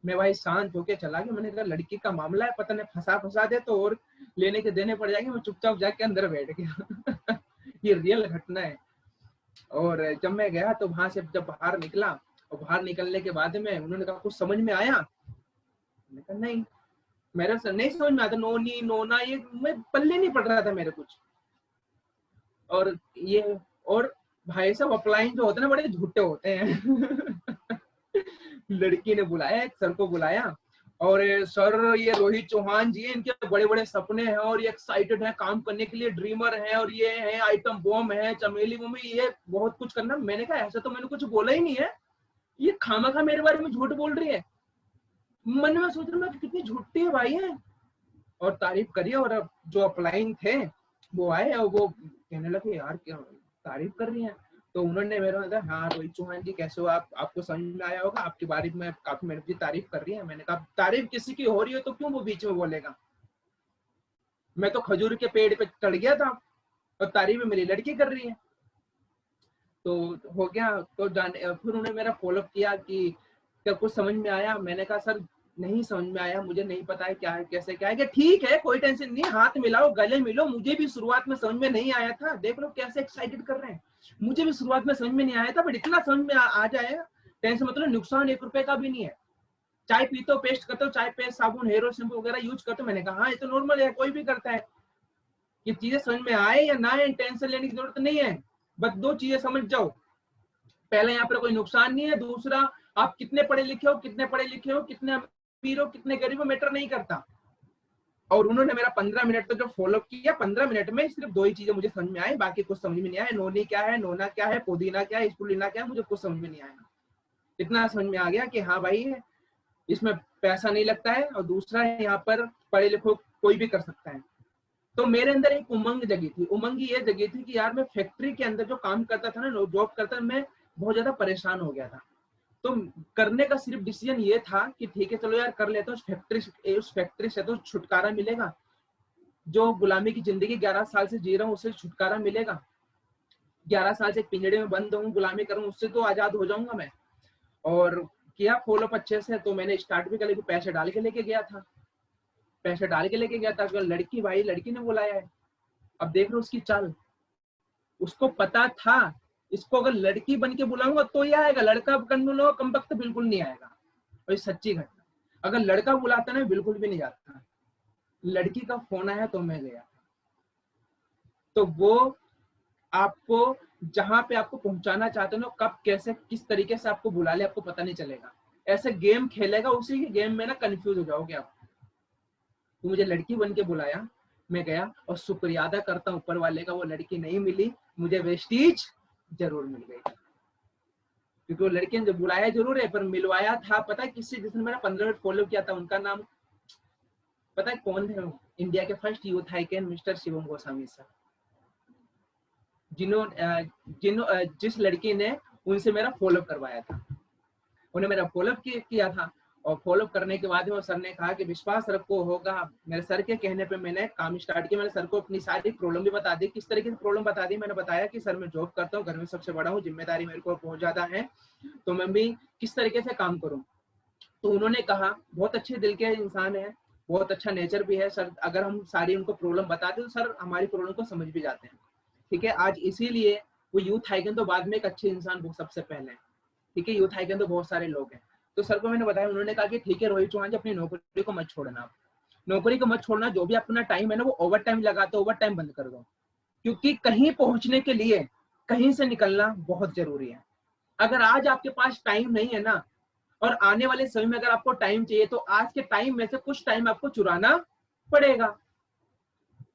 मैं भाई शांत होके चला गया, मैंने कहा लड़की का मामला है, पता नहीं फंसा दे तो और लेने के देने पड़ जाएंगे। मैं चुपचाप जाके अंदर बैठ गया ये रियल घटना है। और जब मैं गया तो वहां से जब बाहर निकला, और बाहर निकलने के बाद में उन्होंने कहा कुछ समझ में आया? मैंने कहा नहीं, मेरे से नहीं समझ में आता, नोनी नोना ये मैं पल्ले नहीं पड़ रहा था मेरे कुछ। और भाई साहब अपलाइन जो होते हैं ना बड़े झूठे होते हैं लड़की ने बुलाया, एक सर को बुलाया, और सर ये रोहित चौहान जी हैं, इनके बड़े बड़े सपने हैं, और ये एक्साइटेड है काम करने के लिए, ड्रीमर है, और ये है आइटम बॉम्ब है, चमेली मम्मी, ये बहुत कुछ करना। मैंने कहा ऐसा तो मैंने कुछ बोला ही नहीं है, ये खामखा मेरे बारे में झूठ बोल रही है। मन में सोच रहा मैं कितनी झूठी है भाई है। और तारीफ करी, और अब जो अपलाइन थे वो आए, और वो कहने लगे यार क्या तारीफ कर रही है। तो उन्होंने मेरे को कहा हाँ रोहित चौहान जी कैसे हो आप, आपको समझ में आया होगा, आपके बारे में काफी मेरी तारीफ कर रही है। मैंने कहा तारीफ किसी की हो रही है तो क्यों वो बीच में बोलेगा, मैं तो खजूर के पेड़ पे चढ़ गया था, और तारीफ मेरी लड़की कर रही है। तो हो गया, तो जाने फिर उन्होंने मेरा फॉलोअप किया कि क्या कुछ समझ में आया? मैंने कहा सर नहीं समझ में आया, मुझे नहीं पता है क्या है कैसे क्या है। ठीक है कोई टेंशन नहीं, हाथ मिलाओ गले मिलो, मुझे भी शुरुआत में समझ में नहीं आया था, देख लो कैसे एक्साइटेड कर रहे हैं। मुझे भी शुरुआत में समझ में नहीं आया था, बट इतना समझ में आ जाएगा, टेंशन मतलब नुकसान 1 रुपए का भी नहीं है। चाय पीते हो, पेस्ट करते हो, चाय पेस्ट साबुन हेयर शैम्पू वगैरह यूज करते हो? मैंने कहा हाँ ये तो नॉर्मल है, कोई भी करता है। ये चीजें समझ में आए या ना आए टेंशन लेने की जरूरत नहीं है, बस 2 चीजें समझ जाओ, पहले यहाँ पर कोई नुकसान नहीं है, दूसरा आप कितने पढ़े लिखे हो, कितने पढ़े लिखे हो, कितने अमीर हो, कितने गरीब हो, मैटर नहीं करता। और उन्होंने मेरा 15 मिनट तो जो फॉलो किया, 15 मिनट में सिर्फ 2 ही चीजें मुझे समझ में आई, बाकी कुछ समझ में नहीं आया। नोनी क्या है, नोना क्या है, पुदीना क्या है, स्पुलिना क्या है, मुझे कुछ समझ में नहीं आया। इतना समझ में आ गया कि हाँ भाई इसमें पैसा नहीं लगता है, और दूसरा यहाँ पर पढ़े लिखो कोई भी कर सकता है। तो मेरे अंदर एक उमंग जगी थी। उमंग ये जगी थी कि यार मैं फैक्ट्री के अंदर जो काम करता था ना, जॉब करता, मैं बहुत ज्यादा परेशान हो गया था। तो करने का सिर्फ डिसीजन ये था कि ठीक है चलो यार कर लेता हूँ, उस फैक्ट्री से तो छुटकारा मिलेगा, जो गुलामी की जिंदगी 11 साल से जी रहा हूँ उससे छुटकारा मिलेगा। 11 साल से पिंजड़े में बंद हूँ, गुलामी करूँ, उससे तो आजाद हो जाऊंगा मैं। और किया फॉलोअप अच्छे से। तो मैंने स्टार्ट भी कर लिया, पैसे डाल के लेके गया था, पैसे डाल के लेके गया था। लड़की भाई, लड़की ने बुलाया है, अब देख लो उसकी चाल। उसको पता था इसको अगर लड़की बन के बुलाऊंगा तो ही आएगा, लड़का कम वक्त बिल्कुल नहीं आएगा। और ये सच्ची घटना, अगर लड़का बुलाता ना बिल्कुल भी नहीं जाता। लड़की का फोन आया तो मैं गया। तो वो आपको जहां पे आपको पहुंचाना चाहते हो, कब कैसे किस तरीके से आपको बुला ले आपको पता नहीं चलेगा। ऐसे गेम खेलेगा, उसी के गेम में ना कंफ्यूज हो जाओगे आप। तो मुझे लड़की बन के बुलाया, मैं गया, और शुक्रिया अदा करता हूँ ऊपर वाले का, वो लड़की नहीं मिली, मुझे वेस्टीज जरूर मिल गई। क्योंकि वो लड़की ने जो बुलाया जरूर है, पर मिलवाया था पता है किससे, जिसने मेरा 15 मिनट फॉलो किया था। उनका नाम पता है कौन थे? इंडिया के first youth icon mister Shivam Goswami sir, जिस लड़की ने उनसे मेरा फॉलोअप करवाया था। उन्हें मेरा फॉलोअप किया था, और फॉलोअप करने के बाद में सर ने कहा कि विश्वास रखो होगा। मेरे सर के कहने पे मैंने काम स्टार्ट किया। मैंने सर को अपनी सारी प्रॉब्लम भी बता दी, किस तरीके से प्रॉब्लम बता दी। मैंने बताया कि सर मैं जॉब करता हूँ, घर में सबसे बड़ा हूँ, जिम्मेदारी मेरे को बहुत ज्यादा है, तो मैं भी किस तरीके से काम करूँ। तो उन्होंने कहा बहुत अच्छे दिल के इंसान है, बहुत अच्छा नेचर भी है सर, अगर हम सारी उनको प्रॉब्लम बता दें तो सर हमारी प्रॉब्लम को समझ भी जाते हैं। ठीक है, आज इसीलिए वो यूथ आइकन तो बाद में एक अच्छे इंसान वो सबसे पहले। ठीक है, यूथ आइकन तो बहुत सारे लोग हैं। तो सर को मैंने बताया, उन्होंने कहा कि ठीक है रोहित चौहान जी, अपनी नौकरी को मत छोड़ना, नौकरी को मत छोड़ना, जो भी अपना टाइम है ना वो ओवर टाइम लगाते, ओवर टाइम बंद कर दो, क्योंकि कहीं पहुंचने के लिए कहीं से निकलना बहुत जरूरी है। अगर आज आपके पास टाइम नहीं है ना, और आने वाले समय में अगर आपको टाइम चाहिए, तो आज के टाइम में से कुछ टाइम आपको चुराना पड़ेगा,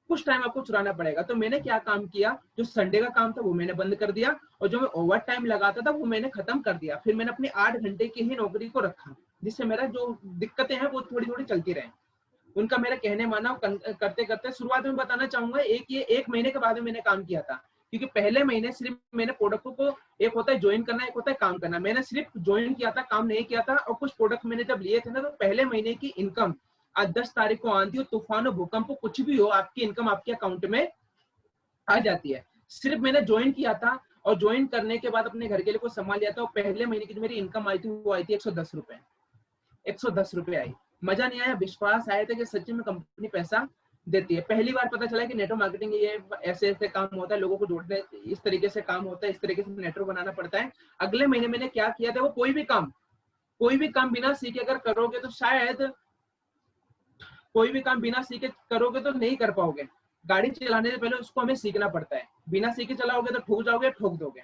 कुछ टाइम आपको चुराना पड़ेगा। तो मैंने क्या काम किया, जो संडे का काम था वो मैंने बंद कर दिया, और जो मैं ओवर टाइम लगाता था वो मैंने खत्म कर दिया। फिर मैंने अपने 8 घंटे की ही नौकरी को रखा, जिससे मेरा जो दिक्कतें हैं वो थोड़ी थोड़ी चलती रहे। उनका मेरा कहने माना करते करते शुरुआत में बताना चाहूंगा, एक महीने के बाद में मैंने काम किया था, क्योंकि पहले महीने सिर्फ मैंने प्रोडक्ट को, एक होता है ज्वाइन करना, एक होता है काम करना, मैंने सिर्फ ज्वाइन किया था, काम नहीं किया था। और कुछ प्रोडक्ट मैंने जब लिए थे ना, तो पहले महीने की इनकम आज 10 तारीख को आंधी हो, तूफान हो, भूकंप हो, कुछ भी हो, आपकी इनकम आपके अकाउंट में आ जाती है। सिर्फ मैंने ज्वाइन किया था, और ज्वाइन करने के बाद अपने घर के लिए कुछ संभाल लिया था। और पहले महीने की जो मेरी इनकम आई थी वो आई थी 110 रुपए, 110 रुपए आई। मजा नहीं आया, विश्वास आया था कि सच्ची में कंपनी पैसा देती है। पहली बार पता चला कि नेटवर्क मार्केटिंग ये ऐसे ऐसे काम होता है, लोगों को जोड़ने इस तरीके से काम होता है, इस तरीके से नेटवर्क बनाना पड़ता है। अगले महीने मैंने क्या किया था, वो कोई भी काम बिना सीखे अगर करोगे तो शायद कोई भी काम बिना सीखे करोगे तो नहीं कर पाओगे। गाड़ी चलाने से पहले उसको हमें सीखना पड़ता है, बिना सीखे चलाओगे तो ठोक जाओगे, ठोक दोगे।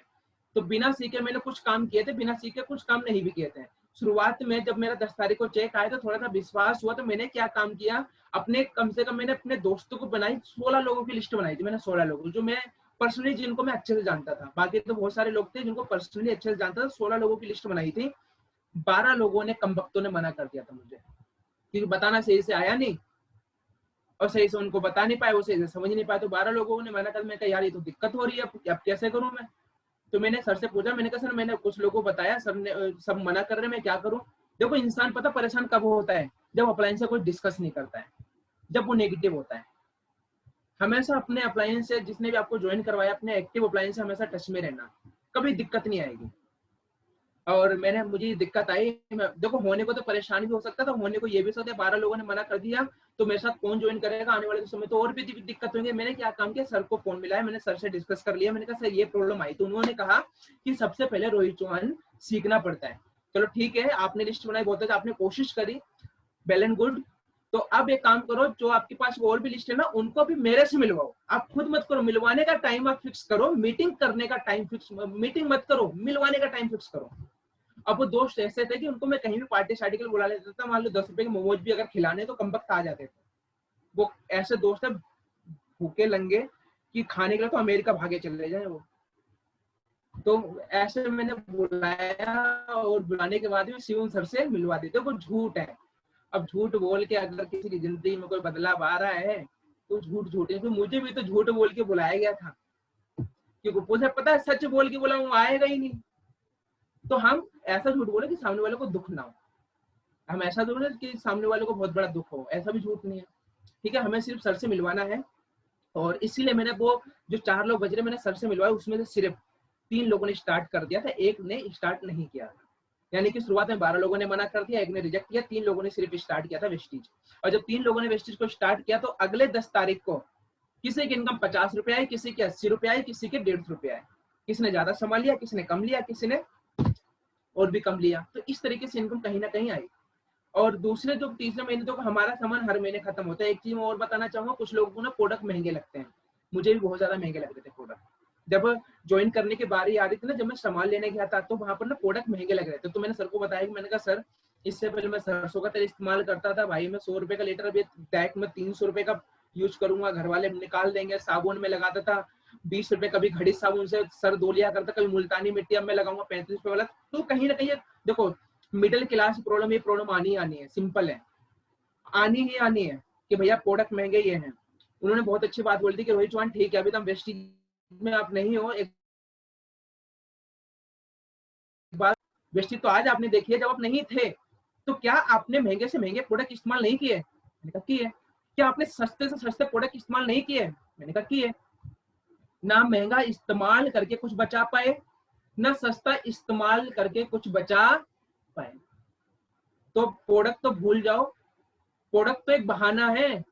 तो बिना सीखे मैंने कुछ काम किए थे, बिना सीखे कुछ काम नहीं भी किए थे। शुरुआत में जब मेरा 10 तारीख को चेक आया तो थोड़ा सा विश्वास हुआ। तो मैंने क्या काम किया, अपने कम से कम मैंने अपने दोस्तों को बनाई, 16 लोगों की लिस्ट बनाई थी मैंने, 16 लोगों जो मैं पर्सनली, जिनको मैं अच्छे से जानता था। बाकी तो बहुत सारे लोग थे जिनको पर्सनली अच्छे से जानता था। 16 लोगों की लिस्ट बनाई थी। 12 लोगों ने, कम वक्तों ने मना कर दिया था मुझे, क्योंकि बताना सही से आया नहीं और सही से उनको बता नहीं पाए, वो सही से समझ नहीं पाए। तो 12 लोगों ने मना कर। मैं कहा यार ये तो दिक्कत हो रही है, अब कैसे करूं मैं। तो मैंने सर से पूछा, मैंने कहा सर मैंने कुछ लोगों को बताया, सर ने सब मना कर रहे, मैं क्या करूं। देखो इंसान पता परेशान कब होता है, जब अप्लायंस से कोई डिस्कस नहीं करता है, जब वो नेगेटिव होता है। हमेशा अपने अप्लायंस से, जिसने भी आपको ज्वाइन करवाया, अपने एक्टिव अप्लायंस से हमेशा टच में रहना, कभी दिक्कत नहीं आएगी। और मुझे दिक्कत आई, देखो होने को तो परेशानी भी हो सकता था, होने को ये भी सकता है 12 लोगों ने मना कर दिया तो मेरे साथ कौन ज्वाइन करेगा आने वाले समय, तो और भी दिक्कत होंगी। मैंने क्या काम किया, सर को फोन मिलाया, मैंने सर से डिस्कस कर लिया। मैंने कहा सर ये प्रॉब्लम आई। तो उन्होंने कहा कि सबसे पहले रोहित चौहान सीखना पड़ता है। चलो ठीक है, आपने लिस्ट बनाई, बहुत अच्छा, आपने कोशिश करी, वेल एंड गुड। तो अब एक काम करो, जो आपके पास और भी लिस्ट है ना, उनको भी मेरे से मिलवाओ। आप खुद मत करो, मिलवाने का टाइम आप फिक्स करो, मीटिंग करने का टाइम फिक्स, मीटिंग मत करो, मिलवाने का टाइम फिक्स करो। अब वो दोस्त ऐसे थे कि उनको मैं कहीं भी पार्टी शार्टी के लिए बुला लेता था, मान लो 10 रुपए के मोमोज भी अगर खिलाने तो कम वक्त आ जाते थे। वो ऐसे दोस्त है भूखे लंगे कि खाने के लिए तो अमेरिका भागे चले जाए वो। तो ऐसे मैंने बुलाया और बुलाने के बाद में शिवम सर से मिलवा देते। वो झूठ है। अब झूठ बोल के अगर किसी की जिंदगी में कोई बदलाव आ रहा है तो झूठ है। तो मुझे भी तो झूठ बोल के बुलाया गया था, क्योंकि मुझे पता है सच बोल के बोला वो आएगा ही नहीं। तो हम ऐसा झूठ बोले कि सामने वाले को दुख ना हो, हम ऐसा बोले कि सामने वाले को बहुत बड़ा दुख हो, ऐसा भी झूठ नहीं है। ठीक है, हमें सिर्फ सर से मिलवाना है। और इसीलिए मैंने वो जो 4 लोग बज रहे मैंने सर से मिलवाया, उसमें से सिर्फ 3 लोगों ने स्टार्ट कर दिया था, एक ने स्टार्ट नहीं किया था। यानी कि शुरुआत में 12 लोगों ने मना कर दिया, एक ने रिजेक्ट किया, 3 लोगों ने सिर्फ स्टार्ट किया था वेस्टीज। और जब 3 लोगों ने वेस्टीज को स्टार्ट किया तो अगले 10 तारीख को किसी की इनकम 50 रुपए आई, किसी के 80 रुपए आई, किसी के 150 रुपए आए। किसी ने ज्यादा संभाल लिया, किसी ने कम लिया, किसी ने और भी कम लिया। तो इस तरीके से इनकम कहीं ना कहीं आई। और दूसरे जो तीसरे महीने तो हमारा सामान हर महीने खत्म होता है। एक चीज मैं और बताना चाहूंगा, कुछ लोगों को ना प्रोडक्ट महंगे लगते हैं, मुझे भी बहुत ज्यादा महंगे लग रहे थे प्रोडक्ट। जब ज्वाइन करने की बारी आ रही थी ना, जब मैं सामान लेने गया था तो वहां पर ना प्रोडक्ट महंगे लग रहे थे। तो मैंने सर को बताया कि मैंने कहा सर इससे पहले मैं सरसों का तेल इस्तेमाल करता था भाई, मैं 100 रुपए का लीटर, अभी डायरेक्ट में 300 रुपए का यूज करूंगा, घर वाले निकाल देंगे। साबुन में लगाता था 20 रुपए, कभी घड़ी साबुन से सर धो लिया करता, कभी मुल्तानी मिट्टी, अब मैं लगाऊंगा 35 रुपए वाला। तो कहीं ना कहीं देखो मिडिल क्लास प्रॉब्लम, ये प्रॉब्लम आनी ही आनी है, सिंपल है, आनी ही आनी है कि भैया प्रोडक्ट महंगे ये हैं। उन्होंने बहुत अच्छी बात बोल दी कि रोहित चौहान ठीक है अभी तो वेस्टीज में आप नहीं हो, एक बात वेस्टीज तो आज आपने देखी है, जब आप नहीं थे तो क्या आपने महंगे से महंगे प्रोडक्ट इस्तेमाल नहीं किए? मैंने कहा किए। क्या आपने सस्ते से सस्ते प्रोडक्ट इस्तेमाल नहीं किए? मैंने कहा किए। ना महंगा इस्तेमाल करके कुछ बचा पाए, ना सस्ता इस्तेमाल करके कुछ बचा पाए। तो प्रोडक्ट तो भूल जाओ, प्रोडक्ट तो एक बहाना है,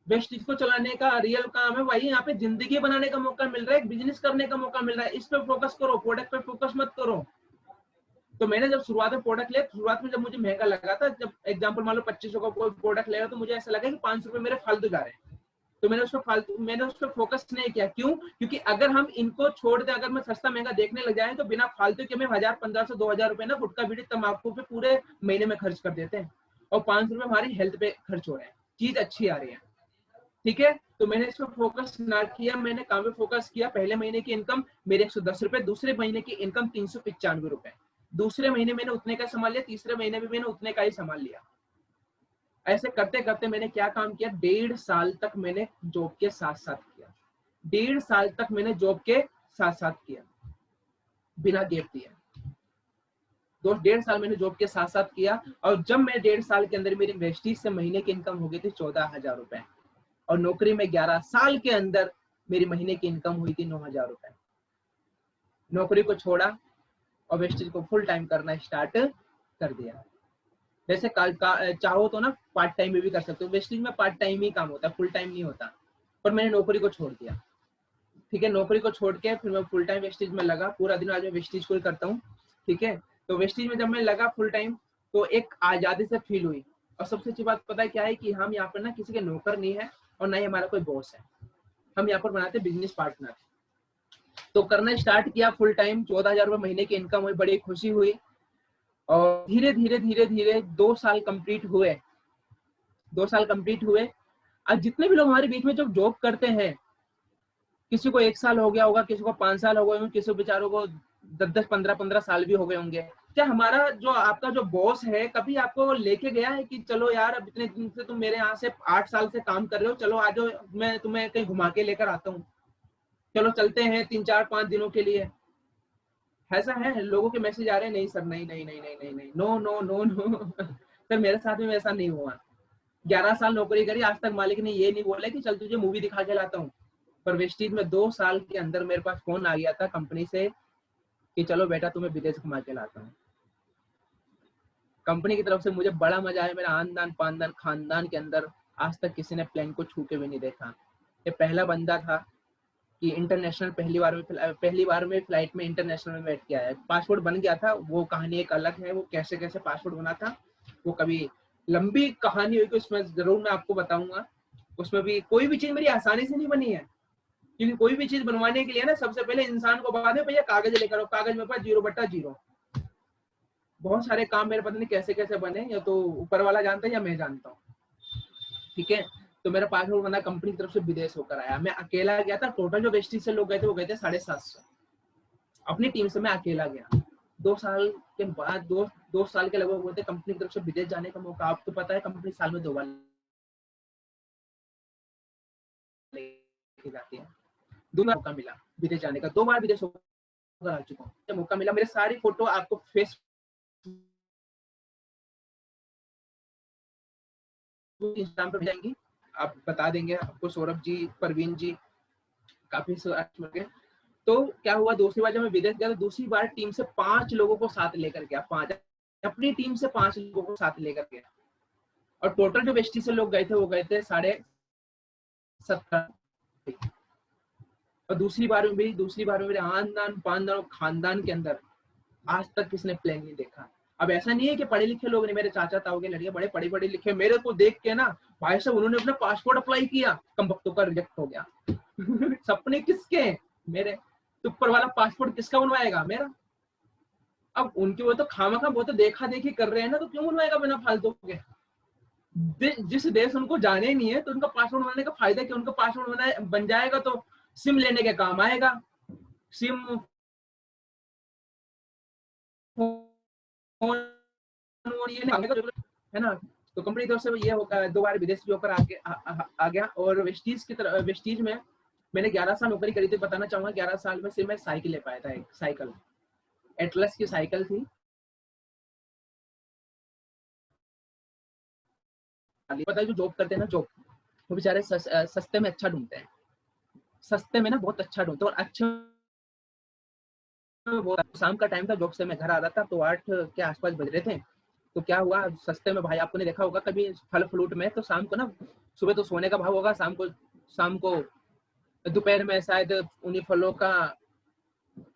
वेस्टीज को चलाने का रियल काम है वही। यहाँ पे जिंदगी बनाने का मौका मिल रहा है, बिजनेस करने का मौका मिल रहा है, इस पे फोकस करो, प्रोडक्ट पे फोकस मत करो। तो मैंने जब शुरुआत में प्रोडक्ट लिया, शुरुआत में जब मुझे महंगा लगा था, जब एग्जांपल मान लो 2500 का कोई प्रोडक्ट लेगा तो मुझे ऐसा लगा कि 500 रुपए मेरे फालतू जा रहे हैं। तो मैंने उस पर फोकस नहीं किया। क्यों? क्योंकि अगर हम इनको छोड़ दें, अगर मैं सस्ता महंगा देखने लग जाए तो बिना फालतू के में 1000, 1500, 2000 रुपए ना गुटखा बीड़ी तंबाकू पे पूरे महीने में खर्च कर देते हैं, और 500 रुपए हमारी हेल्थ पे खर्च हो रहे हैं। चीज अच्छी आ रही है, ठीक है। तो मैंने इस पर फोकस ना किया, मैंने काम पे फोकस किया। पहले महीने की इनकम मेरे 110 रुपए, दूसरे महीने की इनकम 395 रुपए। दूसरे महीने मैंने उतने का संभाल लिया, तीसरे महीने भी मैंने उतने का ही संभाल लिया। ऐसे करते करते मैंने क्या काम किया, 1.5 साल तक मैंने जॉब के साथ साथ किया। 1.5 साल तक मैंने जॉब के साथ साथ किया बिना गैप दिए। 1.5 साल मैंने जॉब के साथ साथ किया। और जब मैं 1.5 साल के अंदर मेरी वेस्टीज से महीने की इनकम हो गई थी 14,000 रुपए, और नौकरी में 11 साल के अंदर मेरी महीने की इनकम हुई थी 9,000 रुपए। नौकरी को छोड़ा और वेस्टीज को फुल टाइम करना स्टार्ट कर दिया। वैसे चाहो तो ना पार्ट टाइम में भी कर सकते हो, वेस्टीज में पार्ट टाइम ही काम होता है, फुल टाइम नहीं होता। पर मैंने नौकरी को छोड़ दिया, ठीक है। नौकरी को छोड़ के फिर मैं फुल टाइम वेस्टीज में लगा, पूरा दिन आज मैं वेस्टीज को ही करता हूँ, ठीक है। तो वेस्टीज में जब मैं लगा फुल टाइम तो एक आजादी से फील हुई। और सबसे अच्छी बात पता है क्या है कि हम यहाँ पर ना किसी के नौकर नहीं है और ना ही हमारा कोई बॉस है, हम यहाँ पर बनाते बिजनेस पार्टनर। तो करना स्टार्ट किया फुल टाइम, 14,000 रुपए महीने की इनकम हुई, बड़ी खुशी हुई। और धीरे धीरे धीरे धीरे 2 साल कंप्लीट हुए। 2 साल कंप्लीट हुए। अब जितने भी लोग हमारे बीच में जो जॉब करते हैं, किसी को 1 साल हो गया होगा, किसी को 5 साल हो गए होंगे, किसी बेचारों को 10-10, 15-15 साल भी हो गए होंगे। क्या हमारा जो आपका जो बॉस है कभी आपको लेके गया है कि चलो यार अब इतने दिन से तुम मेरे यहाँ से 8 साल से काम कर रहे हो, चलो आज मैं तुम्हें कहीं घुमा के लेकर आता हूँ, चलो चलते हैं 3-4-5 दिनों के लिए? ऐसा है? लोगों के मैसेज आ रहे हैं, नहीं सर, नहीं नहीं नहीं नहीं नहीं नहीं, no no no no sir मेरे साथ में वैसा नहीं हुआ। 11 साल नौकरी करी, आज तक मालिक ने ये नहीं बोला कि चल तुझे मूवी दिखा के लाता हूँ। पर वेस्टीज में 2 साल के अंदर मेरे पास फोन आ गया था कंपनी से कि चलो बेटा तुम्हें विदेश घुमा के लाता हूँ। कंपनी की तरफ से मुझे बड़ा मजा आया। मेरा आनदान पानदान खानदान के अंदर आज तक किसी ने प्लेन को छू के भी नहीं देखा। ये पहला बंदा था कि इंटरनेशनल पहली बार में फ्लाइट में इंटरनेशनल में बैठ के आया। पासपोर्ट बन गया था, वो कहानी एक अलग है, वो कैसे कैसे पासपोर्ट बना था वो कभी लंबी कहानी होगी, उसमें जरूर मैं आपको बताऊंगा। उसमें भी कोई भी चीज मेरी आसानी से नहीं बनी है, क्योंकि कोई भी चीज बनवाने के लिए ना सबसे पहले इंसान को बता दे भैया कागज लेकर आओ, कागज मेरे पास 0/0। बहुत सारे काम मेरे पता नहीं कैसे कैसे बने, या तो ऊपर वाला जानता है या मैं जानता हूँ। ठीक है, तो मेरा पासपोर्ट बना कंपनी की तरफ से विदेश होकर आया। मैं अकेला गया था, टोटल जो वेस्टीज से लोग गए थे वो गए थे 750। अपनी टीम से मैं अकेला गया। 2 साल के बाद, दो साल के लगभग हुए थे कंपनी की तरफ से विदेश जाने का मौका। आपको पता है कंपनी साल में 2 बार लेके जाती है। 2 बार मौका मिला विदेश जाने का, 2 बार विदेश होकर आ चुका हूँ। मौका मिला, मेरे सारी फोटो आपको फेस इंस्टाग्राम पे भेजेंगी, आप बता देंगे आपको, सौरभ जी, परवीन जी, काफी गए। तो क्या हुआ, दूसरी बार जब मैं विदेश गया तो दूसरी बार टीम से 5 लोगों को साथ लेकर गया। 5 अपनी टीम से 5 लोगों को साथ लेकर गया, और टोटल जो वेस्टी से लोग गए थे वो गए थे 70। और दूसरी बार में मेरे आनदान पानदान और खानदान के अंदर आज तक किसने प्लेन नहीं देखा। अब ऐसा नहीं है कि पढ़े लिखे लोग नहीं, मेरे चाचा ताऊ के लड़के बड़े पढ़े लिखे, मेरे को देख के ना भाई साहब उन्होंने अपना पासपोर्ट अप्लाई किया, कम वक्तों का रिजेक्ट हो गया। सपने किसके मेरे, तो ऊपर वाला पासपोर्ट किसका बनवाएगा, मेरा। अब उनकी वो तो खामखा वो तो देखा देखी कर रहे हैं ना, तो क्यों बनवाएगा बिना फालतू के। जिस देश उनको जाने ही नहीं है तो उनका पासपोर्ट बनाने का फायदा क्या। उनका पासपोर्ट बन जाएगा तो सिम लेने के काम आएगा, सिम है ना। तो कंपनी तरफ से ये होगा, 2 बार विदेश भी होकर आ गया। और वेस्टीज की तरफ, वेस्टीज में मैंने 11 साल नौकरी करी थी। बताना चाहूंगा 11 साल में सिर्फ मैं साइकिल ले पाया था, एक साइकिल एटलस की साइकिल थी। पता है जो जॉब करते हैं ना, जॉब वो बेचारे सस्ते में अच्छा ढूंढते हैं, सस्ते में ना बहुत अच्छा ढूंढते हैं। और अच्छा वो शाम का टाइम था, जॉब से मैं घर आ रहा था तो 8 के आसपास बज रहे थे। तो क्या हुआ, सस्ते में भाई आपको नहीं देखा होगा कभी फल फ्रूट में, तो शाम को ना, सुबह तो सोने का भाव होगा, शाम को दोपहर में शायद उन्हीं फलों का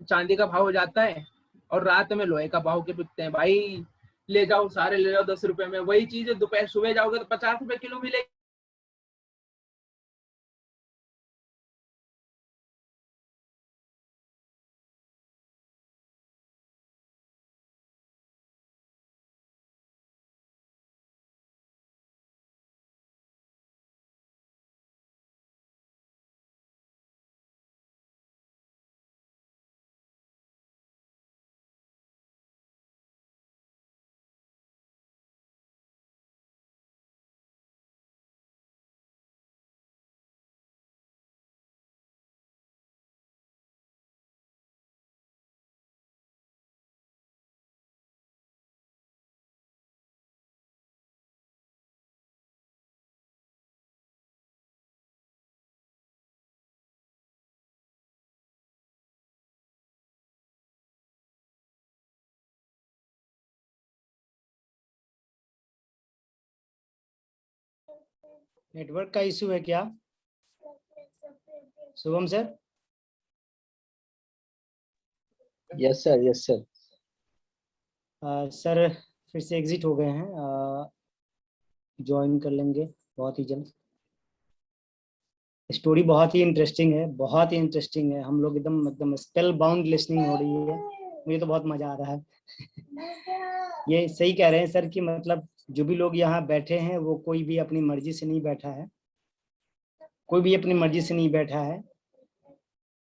चांदी का भाव हो जाता है, और रात में लोहे का भाव के बिकते हैं। भाई ले जाओ, सारे ले जाओ 10 रुपए में। वही चीज है दोपहर सुबह जाओगे तो 50 रुपए किलो मिलेगी। नेटवर्क का इशू है क्या Shubham sir? Yes sir, yes sir. Sir फिर से एग्जिट हो गए हैं, ज्वाइन कर लेंगे बहुत ही जल्द। स्टोरी बहुत ही इंटरेस्टिंग है, बहुत ही इंटरेस्टिंग है। हम लोग एकदम स्पेल बाउंड लिसनिंग हो रही है, मुझे तो बहुत मजा आ रहा है। ये सही कह रहे हैं सर कि मतलब जो भी लोग यहाँ बैठे हैं वो कोई भी अपनी मर्जी से नहीं बैठा है, कोई भी अपनी मर्जी से नहीं बैठा है।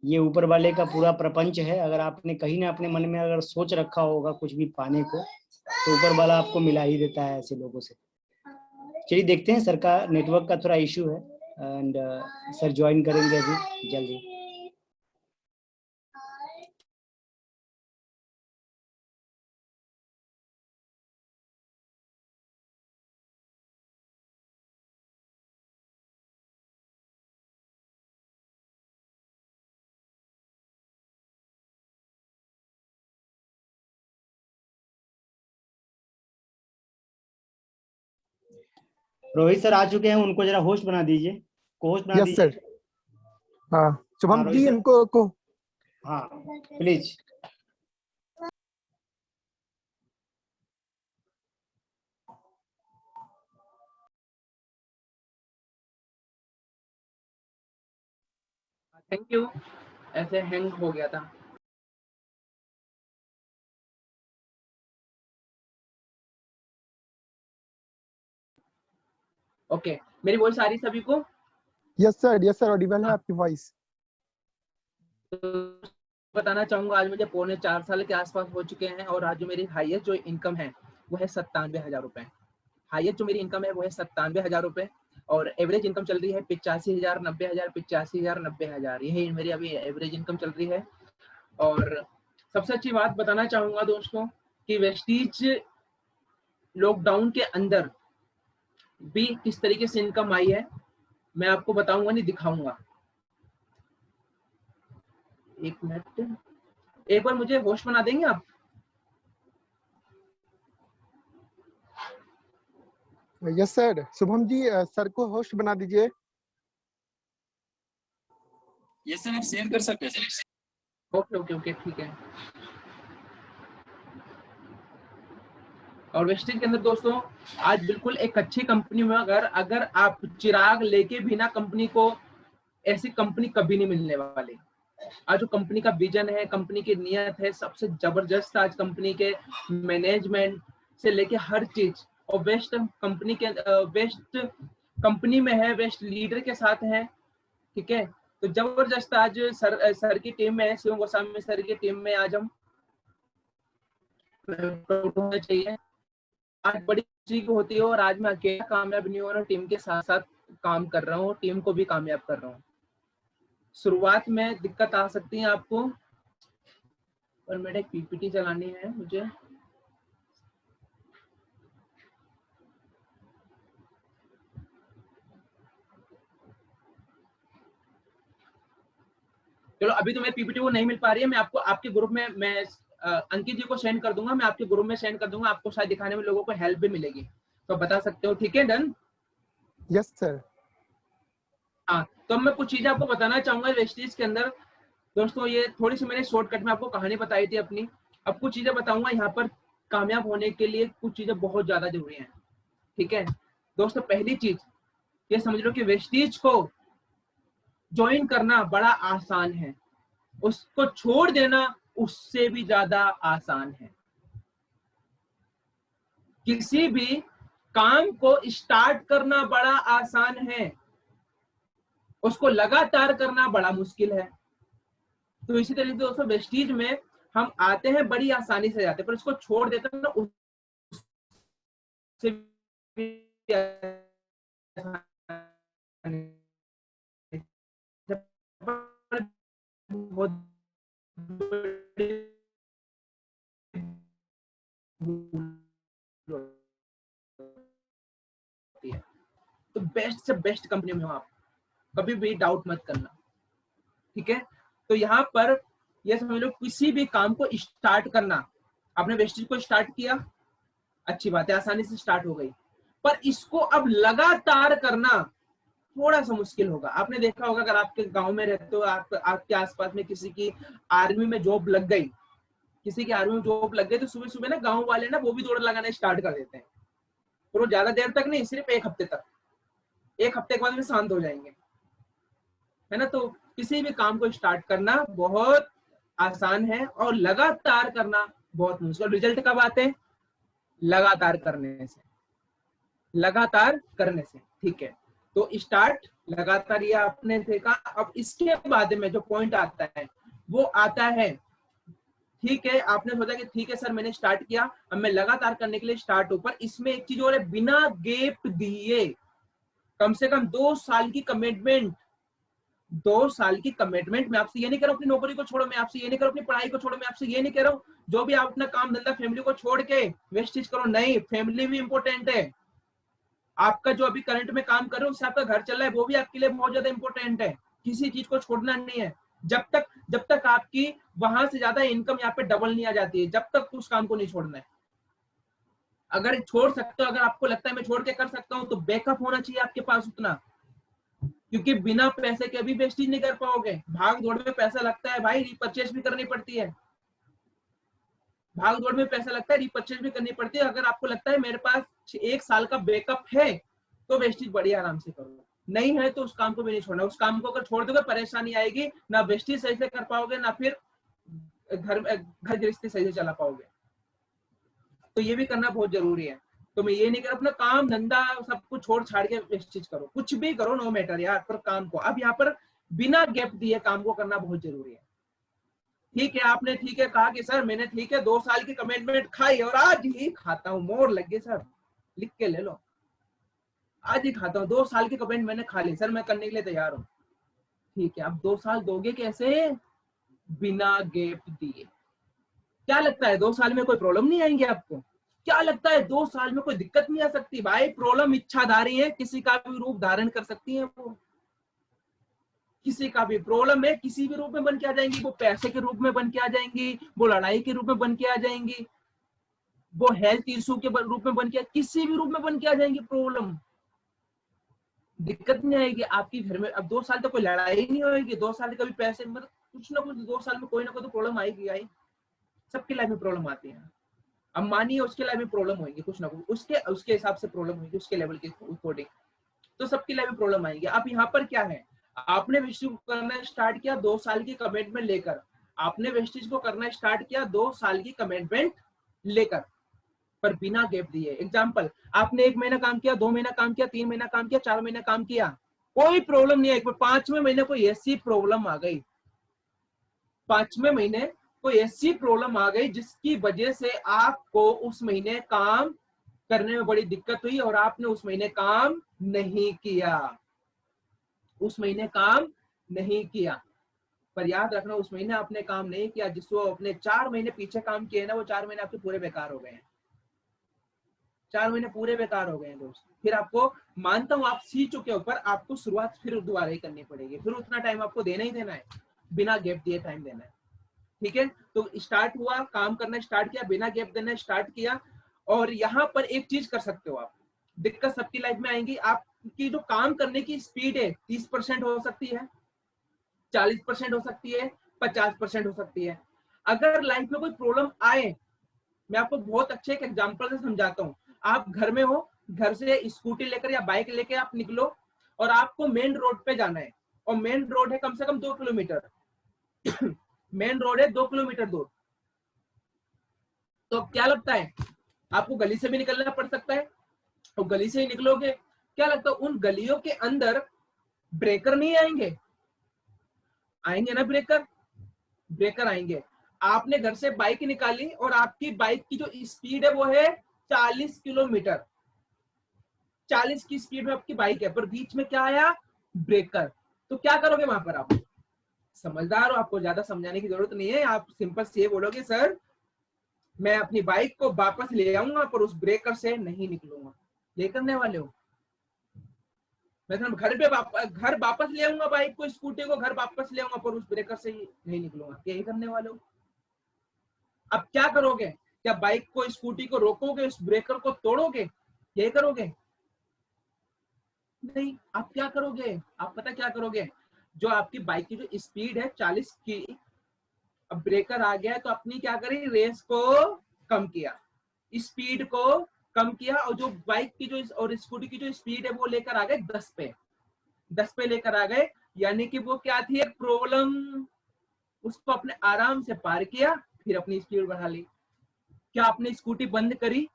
ये ऊपर वाले का पूरा प्रपंच है। अगर आपने कहीं ना अपने मन में अगर सोच रखा होगा कुछ भी पाने को, तो ऊपर वाला आपको मिला ही देता है ऐसे लोगों से। चलिए देखते हैं, सर का नेटवर्क का थोड़ा इशू है एंड सर ज्वाइन करेंगे अभी जल्दी। रोहित सर आ चुके हैं, उनको जरा होस्ट बना दीजिए, को होस्ट बना यस दीजिए। सर। हाँ शुभम रोहित जी सर। इनको को हाँ प्लीज। Thank you. ऐसे हैंग हो गया था। ओके, मेरी वॉइस आ रही सभी को? यस सर ऑडिबल है आपकी वॉइस। तो बताना चाहूंगा, आज मुझे 4.25 साल के आसपास हो चुके हैं और आज जो मेरी हाईएस्ट जो इनकम है वो है 97,000 रुपए। हाईएस्ट जो मेरी इनकम है वो है 97,000 रुपए और एवरेज इनकम चल रही है 85,000, 90,000, 85,000, 90,000। यही मेरी अभी एवरेज इनकम चल रही है। और सबसे अच्छी बात बताना चाहूंगा दोस्तों कि वेस्टीज लॉकडाउन के अंदर भी किस तरीके से इनकम आई है मैं आपको बताऊंगा, नहीं दिखाऊंगा। एक मिनट, एक बार मुझे होस्ट बना देंगे आप? Yes sir, Shubham ji sir को होस्ट बना दीजिए। यस सर, आप शेयर कर सकते हैं सर। ओके ओके ओके, ठीक है। और वेस्टीज के अंदर दोस्तों आज बिल्कुल एक अच्छी कंपनी में अगर आप चिराग लेके भी ना कंपनी को, ऐसी कंपनी कभी नहीं मिलने वाली। आज जो कंपनी का विजन है, कंपनी की नीयत है, सबसे जबरदस्त आज कंपनी के मैनेजमेंट से लेके हर चीज, और बेस्ट कंपनी के बेस्ट कंपनी में है, बेस्ट लीडर के साथ है। ठीक है, तो जबरदस्त आज सर की टीम में है, शिव गोस्वामी सर की टीम में आज हम होना चाहिए। आज बड़ी खुशी को होती है और आज मैं अकेला कामयाब नहीं हो रहा, टीम के साथ साथ काम कर रहा हूँ, टीम को भी कामयाब कर रहा हूँ। शुरुआत में दिक्कत आ सकती है आपको, पर मेरे एक पीपीटी चलानी है मुझे। चलो, अभी तो मेरी पीपीटी वो नहीं मिल पा रही है, मैं आपको आपके ग्रुप में मैं अंकित जी को सेंड कर दूंगा, मैं आपके ग्रुप में सेंड कर दूंगा, आपको शायद दिखाने में लोगों को हेल्प भी मिलेगी, तो बता सकते हो। ठीक है, डन? Yes sir. हाँ, तो अब मैं कुछ चीजें आपको बताना चाहूंगा वेस्टीज के अंदर। दोस्तों ये थोड़ी सी मैंने शॉर्टकट में आपको कहानी बताई थी अपनी, अब कुछ चीजें बताऊंगा यहाँ पर। कामयाब होने के लिए कुछ चीजें बहुत ज्यादा जरूरी हैं। ठीक है दोस्तों, पहली चीज ये समझ लो कि वेस्टीज को ज्वाइन करना बड़ा आसान है, उसको छोड़ देना उससे भी ज्यादा आसान है। किसी भी काम को स्टार्ट करना बड़ा आसान है, उसको लगातार करना बड़ा मुश्किल है। तो इसी तरीके से दोस्तों वेस्टीज में हम आते हैं, बड़ी आसानी से जाते हैं, पर उसको छोड़ देते हैं ना, उससे भी बहुत है। तो बेस्ट से बेस्ट कंपनी में हो आप, कभी भी डाउट मत करना। ठीक है, तो यहाँ पर ये समझ लो किसी भी काम को स्टार्ट करना, आपने वेस्टेज को स्टार्ट किया, अच्छी बात है, आसानी से स्टार्ट हो गई, पर इसको अब लगातार करना थोड़ा सा मुश्किल होगा। आपने देखा होगा अगर आपके गांव में रहते हो, आपके आसपास में किसी की आर्मी में जॉब लग गई, किसी की आर्मी में जॉब लग गई, तो सुबह सुबह ना गांव वाले ना वो भी दौड़ लगाना स्टार्ट कर देते हैं, और वो ज्यादा देर तक नहीं, सिर्फ एक हफ्ते तक, एक हफ्ते के बाद में शांत हो जाएंगे, है ना। तो किसी भी काम को स्टार्ट करना बहुत आसान है और लगातार करना बहुत मुश्किल। रिजल्ट कब आते हैं? लगातार करने से, लगातार करने से। ठीक है, तो स्टार्ट लगातार, ये आपने देखा। अब इसके बाद में जो पॉइंट आता है वो आता है, ठीक है आपने सोचा कि ठीक है सर मैंने स्टार्ट किया, अब मैं लगातार करने के लिए स्टार्ट हूं, पर इसमें एक चीज और है, बिना गैप दिए कम से कम 2 साल की कमिटमेंट। 2 साल की कमिटमेंट। मैं आपसे ये नहीं कह रहा हूं अपनी नौकरी को छोड़ो, मैं आपसे ये नहीं कह रहा हूं अपनी पढ़ाई को छोड़ो, मैं आपसे ये नहीं कह रहा हूं जो भी आप अपना काम धंधा फैमिली को छोड़ के वेस्टेज करो, नहीं, फैमिली भी इंपॉर्टेंट है। आपका जो अभी करंट में काम कर रहे हो उससे आपका घर चल रहा है, वो भी आपके लिए बहुत ज्यादा इंपॉर्टेंट है। किसी चीज को छोड़ना नहीं है, जब तक आपकी वहां से ज्यादा इनकम यहाँ पे डबल नहीं आ जाती है, जब तक उस काम को नहीं छोड़ना है। अगर छोड़ सकते हो, अगर आपको लगता है मैं छोड़ के कर सकता हूँ, तो बैकअप होना चाहिए आपके पास उतना, क्योंकि बिना पैसे के भी वेस्टेज नहीं कर पाओगे। भाग दौड़ में पैसा लगता है भाई, रिपर्चेज भी करनी पड़ती है, भाग दौड़ में पैसा लगता है, रिपर्चेज भी करनी पड़ती है। अगर आपको लगता है मेरे पास 1 साल का बैकअप है, तो वेस्टेज बड़ी आराम से करो, नहीं है तो उस काम को भी नहीं छोड़ना। उस काम को अगर छोड़ दोगे परेशानी आएगी, ना वेस्टेज सही से कर पाओगे, ना फिर घर गृहस्थी सही से चला पाओगे। तो ये भी करना बहुत जरूरी है। तो मैं ये नहीं कर अपना काम धंधा सब कुछ छोड़ छाड़ के वेस्टेज करो, कुछ भी करो, नो मैटर यार, पर काम को अब यहाँ पर बिना गैप दिए काम को करना बहुत जरूरी है। ठीक है, आपने ठीक है कहा कि सर मैंने ठीक है 2 साल की कमिटमेंट खाई और आज ही खाता हूँ, मोर लग गए सर, लिख के ले लो, आज ही खाता हूँ, 2 साल की कमिटमेंट मैंने खा ली सर, मैं करने के लिए तैयार हूँ। ठीक है, अब 2 साल दोगे कैसे? बिना गैप दिए। क्या लगता है 2 साल में कोई प्रॉब्लम नहीं आएंगे आपको? क्या लगता है 2 साल में कोई दिक्कत नहीं आ सकती? भाई प्रॉब्लम इच्छाधारी है, किसी का भी रूप धारण कर सकती है वो, किसी का भी प्रॉब्लम है किसी भी रूप में बन के आ जाएंगी, वो पैसे के रूप में बन के आ जाएंगी, वो लड़ाई के रूप में बन के आ जाएंगी, वो हेल्थ इशू के रूप में बन के, किसी भी रूप में बन के आ जाएंगी प्रॉब्लम। दिक्कत नहीं आएगी आपकी घर में। अब 2 साल तो कोई लड़ाई नहीं होगी, 2 साल कभी पैसे मतलब कुछ ना कुछ 2 साल में कोई ना कोई तो प्रॉब्लम आएगी। आई सबकी लाइफ में प्रॉब्लम आती है। अब मानिए उसके लाइफ में प्रॉब्लम होगी कुछ ना कुछ, उसके हिसाब से प्रॉब्लम होगी, उसके लेवल के अकॉर्डिंग, तो सबकी लाइफ में प्रॉब्लम आएगी। अब यहाँ पर क्या है, आपने वेस्टेज करना स्टार्ट किया 2 साल की कमिटमेंट लेकर, आपने वेस्टेज को करना स्टार्ट किया 2 साल की कमिटमेंट लेकर, पर बिना गैप दिए। एग्जांपल, आपने 1 महीना काम किया, 2 महीना काम किया, 3 महीना काम किया, 4 महीना काम किया, कोई प्रॉब्लम नहीं है। 5वें महीने कोई ऐसी प्रॉब्लम आ गई, 5वें महीने कोई ऐसी प्रॉब्लम आ गई जिसकी वजह से आपको उस महीने काम करने में बड़ी दिक्कत हुई और आपने उस महीने काम नहीं किया, उस महीने काम नहीं किया। पर याद रखना उस महीने आपने काम नहीं किया, जिसको अपने 4 महीने पीछे काम किए ना, वो 4 महीने आपके पूरे बेकार हो गए हैं, 4 महीने पूरे बेकार हो गए हैं दोस्त। फिर आपको मानता हूं आप सीख चुके हो, पर आपको शुरुआत फिर दोबारा ही करनी पड़ेगी, फिर उतना टाइम आपको देना ही देना है, बिना गैप दिए टाइम देना है। ठीक है, तो स्टार्ट हुआ, काम करना स्टार्ट किया, बिना गैप देना स्टार्ट किया। और यहाँ पर एक चीज कर सकते हो आप, दिक्कत सबकी लाइफ में आएंगी, आपकी जो काम करने की स्पीड है 30% हो सकती है, 40% हो सकती है, 50% हो सकती है। अगर लाइफ में कोई प्रॉब्लम आए, मैं आपको बहुत अच्छे एक एग्जांपल से समझाता हूँ। आप घर में हो, घर से स्कूटी लेकर या बाइक लेकर आप निकलो और आपको मेन रोड पे जाना है, और मेन रोड है कम से कम 2 किलोमीटर मेन रोड है 2 किलोमीटर दूर। तो क्या लगता है आपको गली से भी निकलना पड़ सकता है, और गली से ही निकलोगे, क्या लगता है उन गलियों के अंदर ब्रेकर नहीं आएंगे? आएंगे ना ब्रेकर, ब्रेकर आएंगे। आपने घर से बाइक निकाली और आपकी बाइक की जो स्पीड है वो है 40 किलोमीटर, 40 की स्पीड में आपकी बाइक है, पर बीच में क्या आया? ब्रेकर। तो क्या करोगे वहां पर? आप समझदार हो, आपको ज्यादा समझाने की जरूरत नहीं है, आप सिंपल से बोलोगे सर मैं अपनी बाइक को वापस ले आऊंगा पर उस ब्रेकर से नहीं निकलूंगा। ये करने वाले हो? मैं घर वापस ले आऊंगा, बाइक को स्कूटी को घर वापस ले आऊंगा पर उस ब्रेकर से ही नहीं निकलूंगा। यही करने वाले हो? अब क्या करोगे? क्या बाइक को स्कूटी को रोकोगे, उस ब्रेकर को तोड़ोगे? यही करोगे? नहीं। आप क्या करोगे? आप पता क्या करोगे? जो आपकी बाइक की जो स्पीड है 40 की, अब ब्रेकर आ गया है तो अपनी क्या करी? रेस को कम किया, स्पीड को कम किया, और जो बाइक की जो और स्कूटी की जो स्पीड है वो लेकर आ गए 10 पे, 10 पे लेकर आ गए। यानी कि वो क्या थी? एक प्रॉब्लम, उसको अपने आराम से पार किया, फिर अपनी स्पीड बढ़ा ली। क्या आपने स्कूटी बंद करी?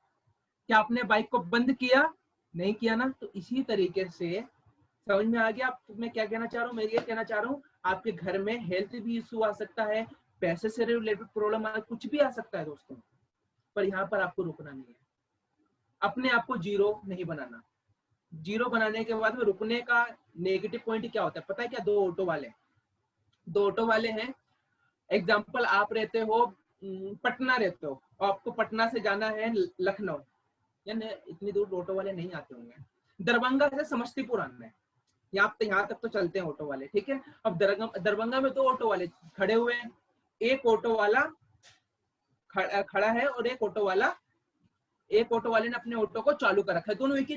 क्या आपने बाइक को बंद किया? नहीं किया ना। तो इसी तरीके से समझ में आ गया आप मैं क्या कहना चाह रहा हूँ? मैं ये कहना चाह रहा हूँ आपके घर में हेल्थ भी इशू आ सकता है, पैसे से रिलेटेड प्रॉब्लम कुछ भी आ सकता है दोस्तों, पर यहाँ पर आपको रुकना नहीं है, अपने आप को जीरो नहीं बनाना। जीरो बनाने के बाद में रुकने का नेगेटिव पॉइंट क्या होता है पता है क्या? 2 ऑटो वाले हैं। एग्जाम्पल, आप रहते हो पटना रहते हो और आपको पटना से जाना है लखनऊ, यानी इतनी दूर ऑटो वाले नहीं आते होंगे। दरभंगा से समस्तीपुर आना है, यहाँ तक तो चलते हैं ऑटो वाले, ठीक है। अब दरभंगा में 2 ऑटो वाले खड़े हुए हैं, एक ऑटो वाला खड़ा है और एक ऑटो वाले ने अपने ऑटो को चालू कर रखा है, दोनों एक ही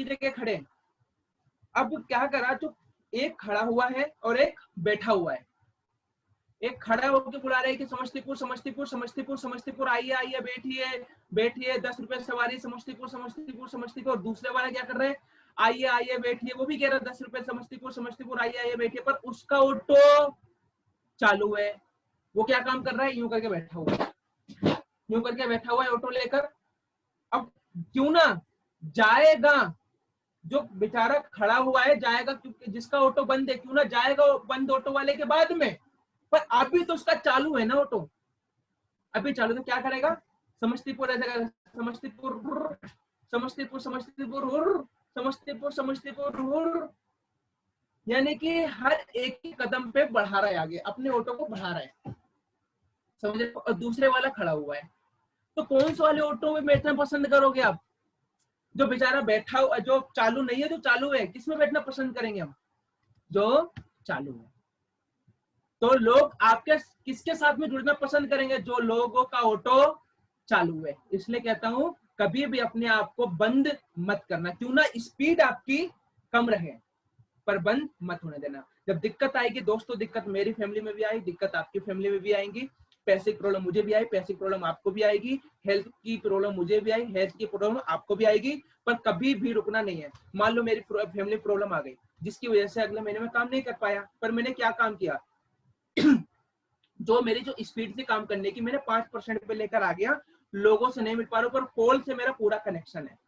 जगह खड़े। अब क्या करा? जो एक खड़ा हुआ है और एक बैठा हुआ है, एक खड़ा होकर बुला रहा है कि समस्तीपुर आइए बैठिए 10 रुपए सवारी समस्तीपुर। और दूसरे वाला क्या कर रहे हैं? आइए आइए बैठिए, वो भी कह रहा 10 रुपए समस्तीपुर आइए आइए बैठिए, पर उसका ऑटो चालू है। वो क्या काम कर रहा है, यूं करके बैठा हुआ है, यूं करके बैठा हुआ है ऑटो लेकर। अब क्यों ना जाएगा, जो बेचारा खड़ा हुआ है जाएगा, क्योंकि जिसका ऑटो बंद है, क्यों ना जाएगा बंद ऑटो वाले के बाद में, पर अभी तो उसका चालू है ना ऑटो, अभी चालू, तो क्या करेगा, समस्तीपुर ऐसा, समस्तीपुर समस्तीपुर समस्तीपुर समस्तीपुर समस्तीपुर, यानी कि हर एक ही कदम पे बढ़ा रहा है, आगे अपने ऑटो को बढ़ा रहा है, समझ रहे? और दूसरे वाला खड़ा हुआ है, तो कौन से वाले ऑटो में बैठना पसंद करोगे आप? जो बेचारा बैठा हुआ, जो चालू नहीं है, जो चालू है, किसमें बैठना पसंद करेंगे हम? जो चालू है। तो लोग आपके किसके साथ में जुड़ना पसंद करेंगे? जो लोगों का ऑटो चालू है। इसलिए कहता हूं कभी भी अपने आप को बंद मत करना, क्यों ना स्पीड आपकी कम रहे, पर बंद मत होने देना। जब दिक्कत आएगी दोस्तों, दिक्कत मेरी फैमिली में भी आई, दिक्कत आपकी फैमिली में भी आएंगी, पैसे की प्रॉब्लम मुझे भी आई, पैसे की प्रॉब्लम आपको भी आएगी, हेल्थ की प्रॉब्लम मुझे भी आई, हेल्थ की प्रॉब्लम आपको भी आएगी, पर कभी भी रुकना नहीं है। मान लो मेरी फैमिली प्रॉब्लम आ गई, जिसकी वजह से अगले महीने में काम नहीं कर पाया, पर मैंने क्या काम किया जो मेरी जो स्पीड से काम करने की मैंने 5% पे लेकर आ गया, लोगों से नहीं मिल पा रहा, पर कॉल से मेरा पूरा कनेक्शन है,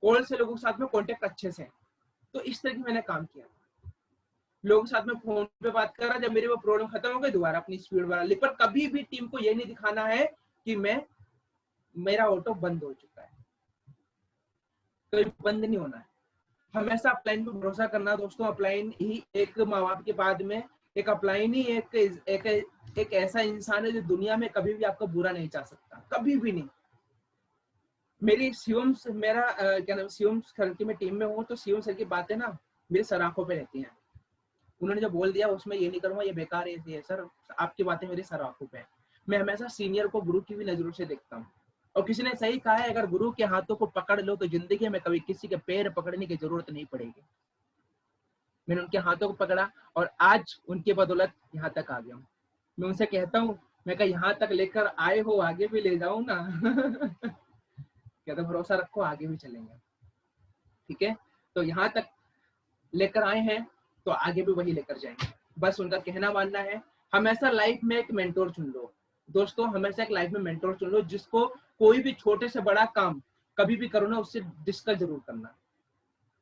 कॉल से लोगों के साथ में कॉन्टेक्ट अच्छे से है, तो इस तरह की मैंने काम किया, लोगों के साथ में फोन पे बात कर रहा, जब मेरी वो प्रॉब्लम खत्म हो गई दोबारा अपनी स्पीड बढ़ा ली। पर कभी भी टीम को ये नहीं दिखाना है कि मेरा ऑटो बंद हो चुका है, कोई बंद नहीं होना है, हमेशा अपलाइन पे भरोसा करना दोस्तों। अपलाइन ही एक माँ बाप के बाद में, एक अपलाइन ही एक ऐसा इंसान है जो दुनिया में कभी भी आपका बुरा नहीं चाह सकता, कभी भी नहीं। मेरी शिवम मेरा क्या नाम, शिवम सर की मैं टीम में हूँ, तो शिवम सर की बातें ना मेरी सर आंखों पे रहती हैं। उन्होंने जो बोल दिया उसमें ये नहीं करूंगा, ये बेकार है सर, आपकी बातें मेरी सर आंखों पे है। मैं हमेशा सीनियर को गुरु की भी नजरों से देखता हूँ, और किसी ने सही कहा है, अगर गुरु के हाथों को पकड़ लो तो जिंदगी में कभी किसी के पैर पकड़ने की जरूरत नहीं पड़ेगी। मैंने उनके हाथों को पकड़ा और आज उनके बदौलत यहाँ तक आ गया हूँ। मैं उनसे कहता हूँ, मैं कहा यहाँ तक लेकर आए हो, आगे भी ले जाऊं ना कहता भरोसा रखो, आगे भी चलेंगे, ठीक है। तो यहाँ तक लेकर आए हैं तो आगे भी वही लेकर जाएंगे, बस उनका कहना मानना है। हमेशा लाइफ में एक मेंटोर चुन लो दोस्तों, हमेशा एक लाइफ में मेंटोर चुन लो, जिसको कोई भी छोटे से बड़ा काम कभी भी करो ना, उससे डिस्कस जरूर करना,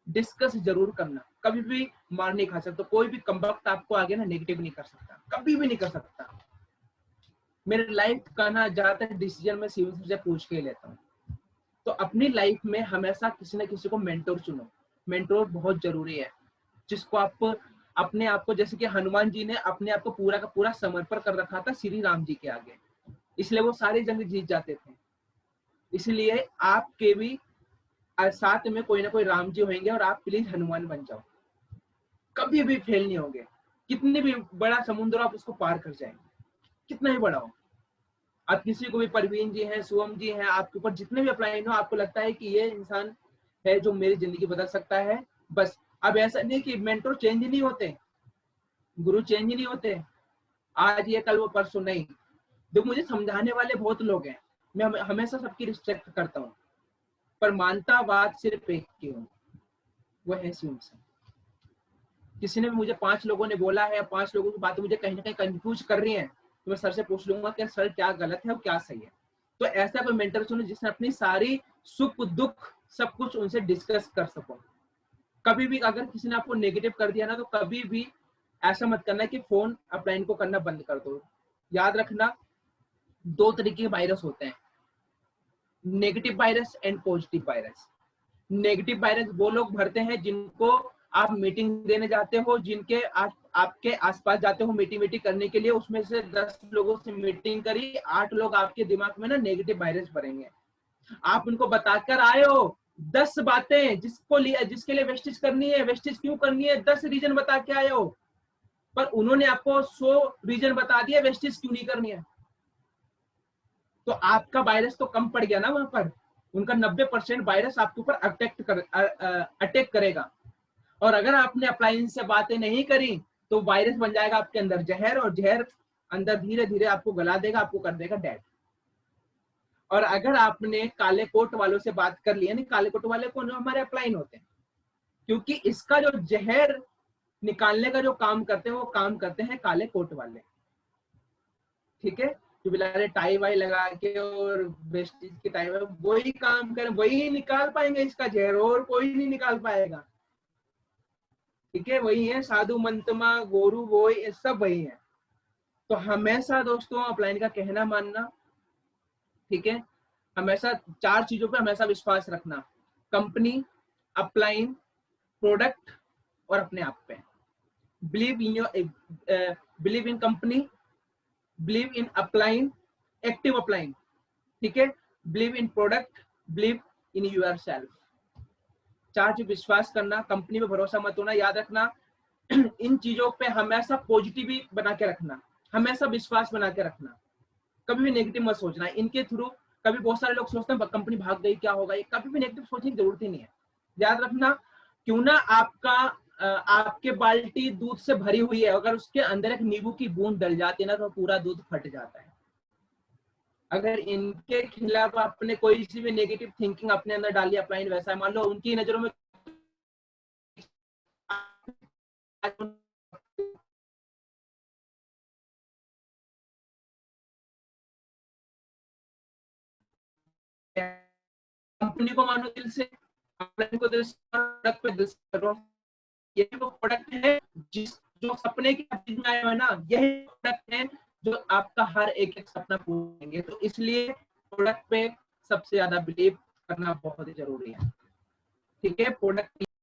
डिस्कस जरूर करना, कभी भी मार नहीं खा सकते। कोई भी कमबख्त आपको आगे ना नेगेटिव नहीं कर सकता, कभी भी नहीं कर सकता। मेरे लाइफ का ना ज्यादातर डिसीजन मैं शिव से पूछ के लेता हूँ। तो अपनी लाइफ में हमेशा किसी न किसी को मेंटोर चुनो, मेंटोर बहुत जरूरी है, जिसको आप अपने आप को, जैसे कि हनुमान जी ने अपने आप को पूरा का पूरा समर्पण कर रखा था श्री राम जी के आगे, इसलिए वो सारी जंग जीत जाते थे। इसलिए आपके भी साथ में कोई ना कोई राम जी होंगे, और आप प्लीज हनुमान बन जाओ, कभी भी फेल नहीं होंगे। कितनी भी बड़ा समुद्र आप उसको पार कर जाएंगे, कितना ही बड़ा हो। आप किसी को भी, परवीन जी हैं, सुवम जी हैं, आपके ऊपर जितने भी अप्लाई हो, आपको लगता है कि ये इंसान है जो मेरी जिंदगी बदल सकता है, बस। अब ऐसा नहीं कि मेंटोर चेंज नहीं होते, गुरु चेंज नहीं होते, आज ये कल वो परसों नहीं। देखो मुझे समझाने वाले बहुत लोग हैं, मैं हमेशा सबकी रिस्पेक्ट करता हूँ, पर मानता बात सिर्फ एक की हूँ, वो है शिव सर। किसी ने मुझे 5 लोगों ने बोला है, 5 लोगों की बातें मुझे कहीं ना कहीं कंफ्यूज कर रही हैं, तो मैं सर से पूछ लूंगा कि सर क्या गलत है और क्या सही है। तो ऐसा कोई मेंटर चुनो जिसने अपनी सारी सुख दुख सब कुछ उनसे डिस्कस कर सको। कभी भी अगर किसी ने आपको नेगेटिव कर दिया ना, तो कभी भी ऐसा मत करना कि फोन अपलाइन को करना बंद कर दो। याद रखना 2 तरीके के वायरस होते हैं, negative virus and positive virus. Negative virus वो लोग भरते हैं जिनको आप मीटिंग देने जाते हो, जिनके आपके आसपास जाते हो मीटिंग करने के लिए, उसमें से 10 लोगों से मीटिंग करी, 8 लोग आपके दिमाग में ना नेगेटिव वायरस भरेंगे। आप उनको बताकर आए हो 10 बातें जिसके लिए वेस्टेज करनी है, वेस्टेज क्यों करनी है, 10 रीजन बता के आए हो, पर उन्होंने आपको 100 रीजन बता दिया वेस्टेज क्यों नहीं करनी है। तो आपका वायरस तो कम पड़ गया ना वहां पर, उनका 90% वायरस आपके ऊपर अटैक करेगा। और अगर आपने अप्लायंस से बातें नहीं करी तो वायरस बन जाएगा आपके अंदर जहर, और जहर अंदर धीरे धीरे आपको गला देगा, आपको कर देगा डेड। और अगर आपने काले कोट वालों से बात कर ली, यानी काले कोट वाले कौन, हमारे अप्लाइन होते हैं, क्योंकि इसका जो जहर निकालने का जो काम करते हैं वो काम करते हैं काले कोट वाले, ठीक है, जो बिलारे टाई वाई लगा के और वेस्टीज की टाई वाई, वही काम करें, वही निकाल पाएंगे इसका जहर, और कोई नहीं निकाल पाएगा, ठीक है। वही है साधु मंतमा गोरू वो सब वही है। तो हमेशा दोस्तों अपलाइन का कहना मानना, ठीक है, हमेशा 4 चीजों पे हमेशा विश्वास रखना, कंपनी, अपलाइन, प्रोडक्ट और अपने आप पे। Believe in your believe in company, believe in upline, active upline, ठीक है, believe in product, believe in yourself. 4 चीज विश्वास करना, कंपनी पे भरोसा मत होना, याद रखना इन चीजों पे हमेशा पॉजिटिव बना के रखना, हमेशा विश्वास बना के रखना, कभी भी नेगेटिव मत सोचना। इनके थ्रू कभी बहुत सारे लोग सोचते हैं कंपनी भाग गई क्या होगा, ये कभी भी नेगेटिव सोचने की जरूरत ही नहीं है। याद रखना, क्यों ना आपके बाल्टी दूध से भरी हुई है, अगर उसके अंदर एक नींबू की बूंद डल जाती है ना तो पूरा दूध फट जाता है। अगर इनके खिलाफ आपने कोई सी भी नेगेटिव थिंकिंग अपने अंदर डाली, अपलाइन वैसा है, मान लो उनकी नजरों में कंपनी को मानो दिल से, अपलाइन को दिल से, प्रोडक्ट पे दिल से करो। यही वो प्रोडक्ट है जो सपने के बीच में आए हुए ना, यही प्रोडक्ट है जो आपका हर एक सपना पूरा करेंगे। तो इसलिए प्रोडक्ट पे सबसे ज्यादा बिलीव करना बहुत ही जरूरी है, ठीक है। प्रोडक्ट